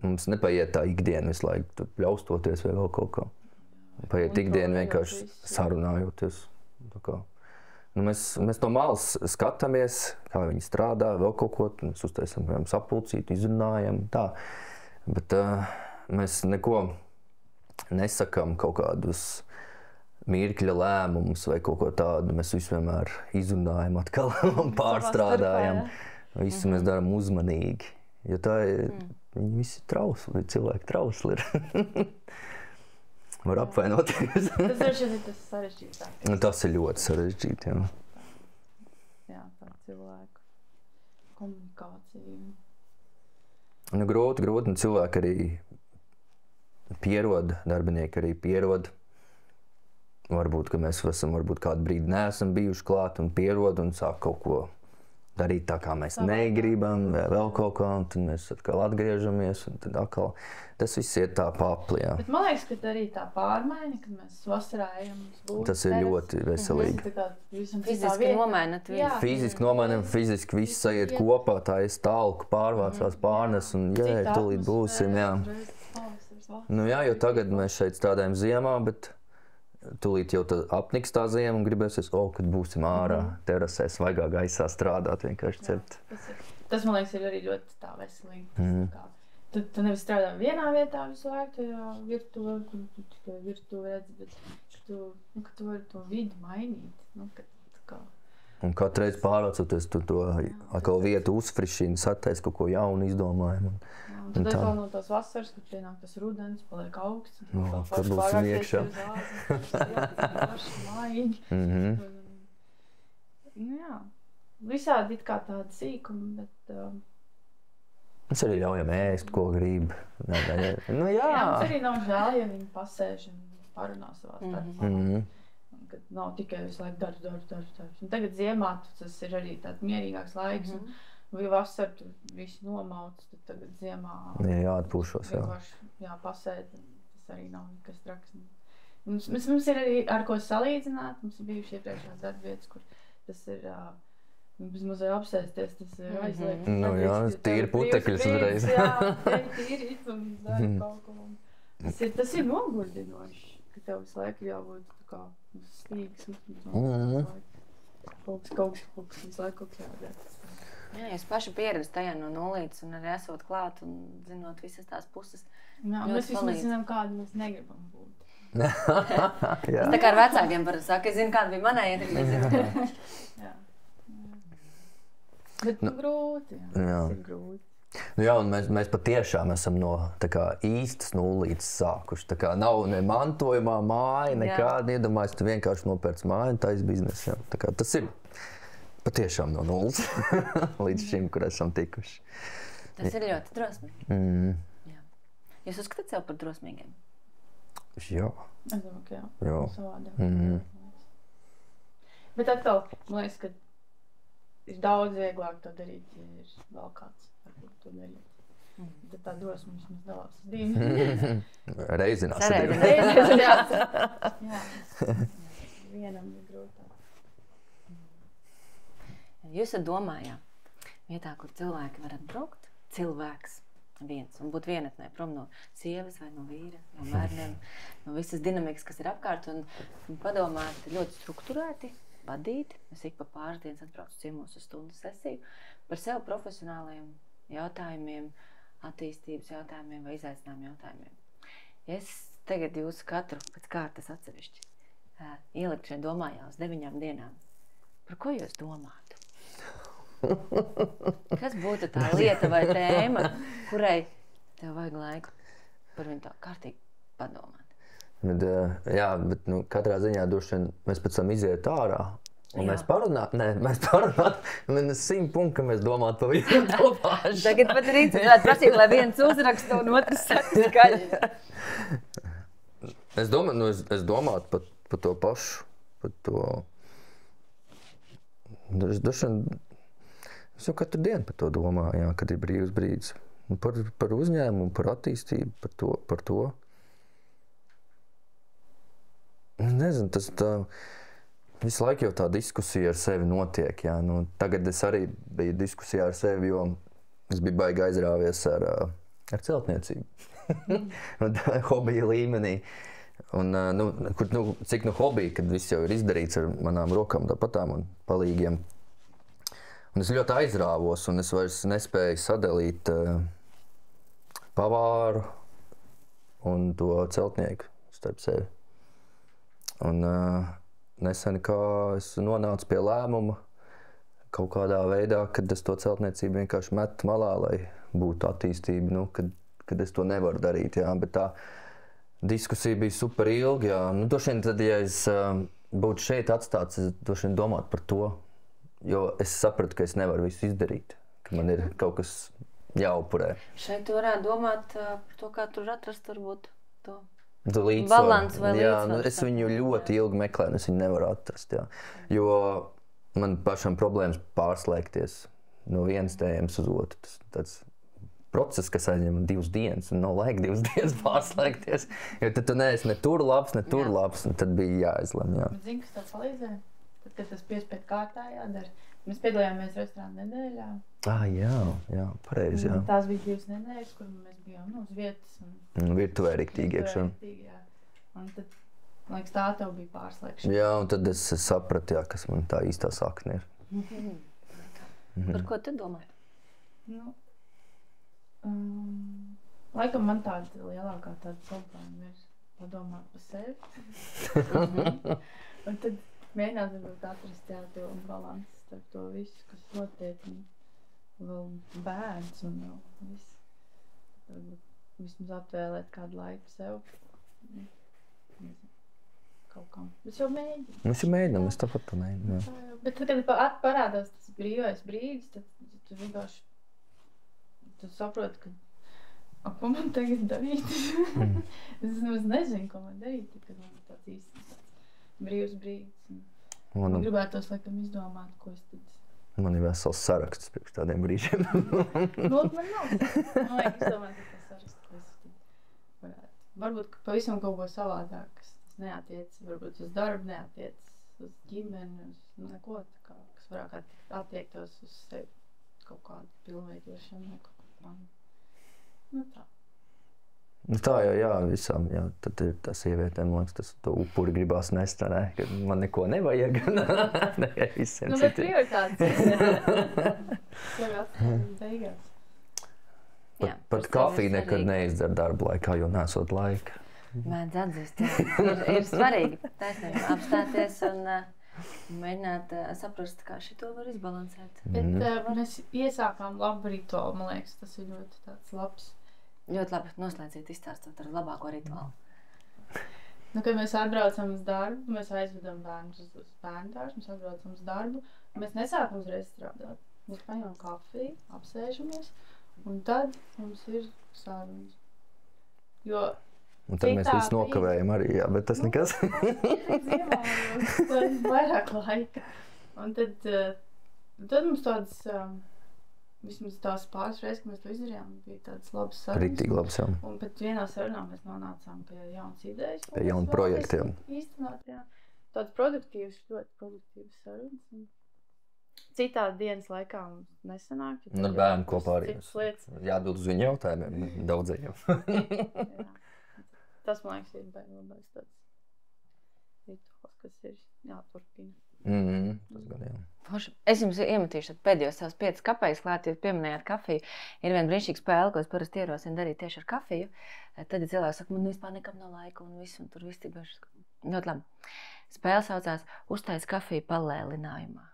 Mums nepaiet tā ikdiena visu laiku pļaustoties vai vēl kaut kā. Paiet ikdiena vienkārši sarunājoties. Mēs no malas skatāmies, kā viņi strādā, vēl kaut ko, mēs uztaisam sapulcīti, izrunājam, tā. Bet mēs neko nesakam kaut kādus mirkļa lēmumus vai kaut ko tādu. Mēs visu vienmēr izrunājam atkal un pārstrādājam. Visu mēs darām uzmanīgi. Jo tā ir, viņi visi trausli, cilvēki trausli ir. Var apvainoties. Tas ir tas sarežģītākais. Tas ir ļoti sarežģīti, jā. Jā, tā cilvēku komunikācija. Grūti, un cilvēki arī pierod, darbinieki arī pierod varbūt, ka mēs esam kādu brīdi neesam bijuši klāt un pierod un sāk kaut ko darīt tā, kā mēs negribam, vai vēl kaut kā, un tad mēs atkal atgriežamies, un tad atkal tas viss iet tā papli, jā. Bet man liekas, ka arī tā pārmaiņa, kad mēs vasarā ejam uz būtu. Tas ir ļoti veselīgi. Fiziski nomainat visu. Fiziski nomainam, fiziski viss aiziet kopā, tā es talku pārvācās pārnes, un jā, tūlīt būsim, jā. Nu jā, jo tagad mēs šeit strādājam ziemā, bet tūlīt jau apniks tā ziema un gribēsies, kad būsim ārā, terasē, svaigā gaisā strādāt, vienkārši cept. Tas, man liekas, ir arī ļoti tā veselīgi. Tu nevis strādā vienā vietā visu laiku, tajā virtuvē, kur tu tikai virtuvi redzi, bet ka tu vari to vidi mainīt. Un katru reizi pārvācoties, tu to atkal vietu uzfrišini, sataisi kaut ko jaunu izdomājumu. Tad atkal no tās vasaras, kad pienāk tas rudens, paliek augsts. Tad būsim iekšā. Jā, visādi it kā tādi sīkumi, bet... Mēs arī ļaujam ēst, ko grib. Nu jā. Mums arī nav žēl, ja viņi pasēž un parunā savā starpā. Kad nav tikai visu laiku darbu. Un tagad ziemā tas ir arī tāds mierīgāks laiks. Vai vasar tur visi nomauc, tad tagad ziemā jāatpūšos, jā, pasēd, tas arī nav nekas traks. Mums ir arī ar ko salīdzināt, mums ir bijuši iepriekšās darbvietas, kur tas ir bez mazai apsēsties, tas ir aizliegt. Nu jā, tīri putekļus uzreiz. Jā, tīri it un dara kaut ko. Tas ir nogurdinoši, ka tev visu laiku jābūt tā kā stīgs. Kaut kas visu laiku kaut jādara. Jā, jūs paši pieredzat tajā no nulītes un arī esot klāt un zinot visas tās puses. Jā, mēs vismaz zinām, kādu mēs negribam būt. Tas tā kā ar vecākiem parasti saka, es zinu, kāda bija manā ietekme. Jā. Bet grūti, tas ir grūti. Nu jā, un mēs patiešām esam no tā kā īstas nulītes sākuši. Tā kā nav ne mantojumā māja, nekāda iedomājas, tu vienkārši nopērc māju un taisi biznesu. Tā kā tas ir patiešām no nulles līdz šim, kur esam tikuši. Tas ir ļoti drosmīgi. Jūs uzskatāt sev par drosmīgiem? Jā. Es domāju, ka jā. Savādāk. Bet atkal, man liekas, ka ir daudz vieglāk to darīt, ja ir vēl kāds, varbūt to darīt. Bet tā drosme vismaz dalās uz divi. Reizinās. Jā. Vienam ir grūtāk. Jūs domājāt, vietā, kur cilvēki var atbraukt, cilvēks viens un būt vienatnē prom no sievas vai no vīra, no bērniem, no visas dinamikas, kas ir apkārt, un padomāt ļoti strukturēti, vadīt. Es ik pa pāris dienas atbraucu ciemos uz stundu sesiju par sev profesionālajiem jautājumiem, attīstības jautājumiem vai izaicinājumu jautājumiem. Es tagad jūsu katru pēc kārtas atsevišķi ielikt šeit domājā uz 9 dienām. Par ko jūs domātu? Kas būtu tā lieta vai tēma, kurai tev vajag laiku par viņu tā kārtīgi padomāt? Bet katrā ziņā droši vien mēs pēc tam iziet ārā un mēs parunāt, un 100 punkti, ka mēs domātu par vienu to pašu. Tagad pat rīt varētu prasīt, lai viens uzraksta un otrs saka skaļi. Es domātu par to pašu, par to. Es jau katru dienu par to domāju, kad ir brīvs brīdis. Par uzņēmumu, par attīstību, par to. Nezinu, tas tā visu laiku jau tā diskusija ar sevi notiek. Jā. Tagad es arī biju diskusijā ar sevi, jo es biju baigi aizrāvies ar celtniecību. Hobija līmenī. Un, cik hobija, kad viss jau ir izdarīts ar manām rokām tāpatām un palīgiem. Un es ļoti aizrāvos, un es vairs nespēju sadalīt pavāru un to celtnieku starp sevi. Un nesen kā es nonācu pie lēmuma kaut kādā veidā, kad es to celtniecību vienkārši metu malā, lai būtu attīstība, kad es to nevaru darīt. Jā. Bet tā diskusija bija super ilga. Droši vien tad, ja es būtu šeit atstāts, es droši vien domātu par to. Jo es sapratu, ka es nevaru visu izdarīt, ka man ir kaut kas jāupurē. Šeit tu varētu domāt par to, kā tur atrast varbūt to Balans vai līdzsvars. Es viņu ļoti ilgi meklēju, es viņu nevaru atrast, jā. Jo man pašam problēmas pārslēgties no vienas tēmas uz otru. Tas tāds process, kas aizņem 2 dienas, un nav laika 2 dienas pārslēgties. Jo tad tu neesi ne tur labs, ne tur labs, un tad bija jāizlem, jā. Zini, kas tāds palīdzēja? Tad, kad tas piespēt kārtā jādara. Mēs piedalījāmies restorāna nedēļā. Jā, pareizi, jā. Tās bija 2 nedēļas, kur mēs bijām uz vietas. Virtuvē riktīgi iekšā. Un tad, liekas, tā tev bija pārslēgšana. Jā, un tad es sapratu, jā, kas man tā īstā sakne ir. Par ko tu domā? Laikam man tāda lielākā tāda problēma ir padomāt par sevi. Un tad mēģināt varbūt atrast to balansu starp to visu, kas notiek. Un vēl bērns un vēl viss. Varbūt vismaz atvēlēt kādu laiku sev. Nezinu, kaut kam. Es jau mēģinu. Mēs jau mēģinām, es tāpat to mēģinu. Bet tad, kad parādās tas brīvais brīdis, tad tu vienkārši tu saproti, ka ko man tagad darīt? Es nezinu, ko man darīt, kad man ir tāds īsts brīvs brīdis. Man gribētos, laikam, izdomāt, ko es tad... Man ir vesels saraksts priekš tādiem brīžiem. Man nav. Man vajag izdomāt, ka tas saraksts, ko es tad varētu. Varbūt pavisam kaut ko savādāk, kas neatiec, varbūt uz darbu neatiec, uz ģimeni, uz neko, kas varētu attiektos uz sevi kaut kādu pilnveidošanu vai kaut ko tādu. Tā. Tā jau, jā, visām, jā. Tad ir tā sievietēm, man liekas, tas to upuri gribās nest, ne? Ka man neko nevajag. Visiem bet prioritātes. Sevi atstāt beigās. Pat kafiju nekad neizdara darba laikā, jo nesot laika. Mēdz atzīst, jā. Ir svarīgi taisnība apstāties un mēģināt saprast, kā šito var izbalansēt. Bet mēs iesākām labu rituālu, man liekas, tas ir ļoti tāds labs. Ļoti labi noslēdziet izstāstot ar labāko rituālu. Kad mēs atbraucam uz darbu, mēs aizvedam bērnus uz bērndārzu, mēs atbraucam uz darbu, mēs nesākam uzreiz strādāt. Mēs paņemam kafiju, apsēžamies, un tad mums ir sarunas. Un tad mēs visi nokavējam arī, jā, bet tas nekas. Ziemā mums vairāk laika. Un tad mums tādas, vismaz tās pāris reizes, ka mēs to izdarījām, bija tādas labas sarunas. Riktīgi labas, jā. Un pēc vienā sarunā mēs nonācām pie jaunas idejas. Pie jauna projekta, jā. Īstenot, jā. Tāds produktīvs, ļoti produktīvs sarunas. Citādi dienas laikā mums nesanāk. Un ar bērnu kopā arī. Jāatbild uz viņu jautājumiem, daudzajiem. Jā. Tas, man liekas, ir labais tāds rituāls, kas ir jāturpina. Tas gan jā. Es jums iemetīšu pēdējos savus 5 kapeikus klāt, jo pieminējāt kafiju. Ir viena brīnišķīga spēle, ko es parasti ierosinu darīt tieši ar kafiju. Tad cilvēks saka, man vispār nekam nav laika un viss, un tur viss tik bieži. Ļoti labi. Spēle saucās Uztais kafiju palēlinājumā.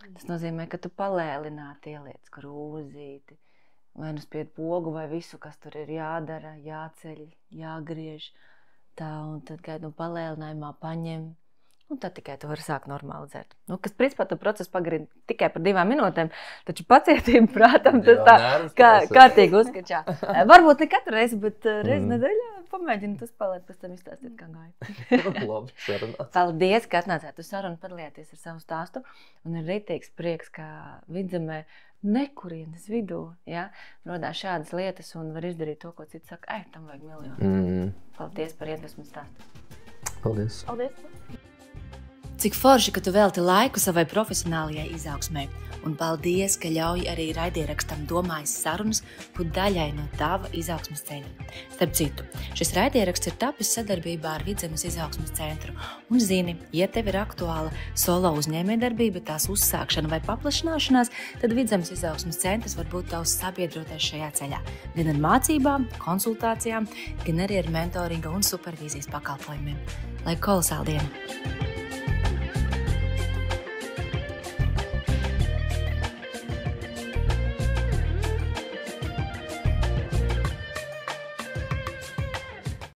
Tas nozīmē, ka tu palēlināti ieliec krūzīti, vai nu spied pogu, vai visu, kas tur ir jādara, jāceļ, jāgriež. Tā, un tad gaidu palēlinājumā paņem. Un tad tikai tu vari sākt normāli dzert. Kas principā tu procesu pagarina tikai par 2 minūtēm, taču pacietība, prātam, tas tā kārtīgi uzskačā. Varbūt ne katru reizi, bet reizi nedēļā pamēģini tu spēlēt, pēc tam izstāstīt, kā gāja. Labi, sarunāt. Paldies, ka atnācāt uz sarunu, padalījāties ar savu stāstu. Un ir rītīgs prieks, ka Vidzemē nekurienes vidū, ja, rodās šādas lietas un var izdarīt to, ko citi saka, tam vajag miljonu. Paldies par iedvesmu stāstu. Paldies. Paldies. Cik forši, ka tu velti laiku savai profesionālajai izaugsmai. Un paldies, ka ļauj arī raidierakstam domājas sarunas būt daļai no tava izaugsmes ceļa. Starp citu, šis raidieraksts ir tapis sadarbībā ar Vidzemes izaugsmes centru. Un zini, ja tev ir aktuāla solo uzņēmējdarbība, tās uzsākšana vai paplašināšanās, tad Vidzemes izaugsmes centrs var būt tavs sabiedrotais šajā ceļā. Gan ar mācībām, konsultācijām, gan arī ar mentoringa un supervīzijas pakalpojumiem. Lai kolosāli diena!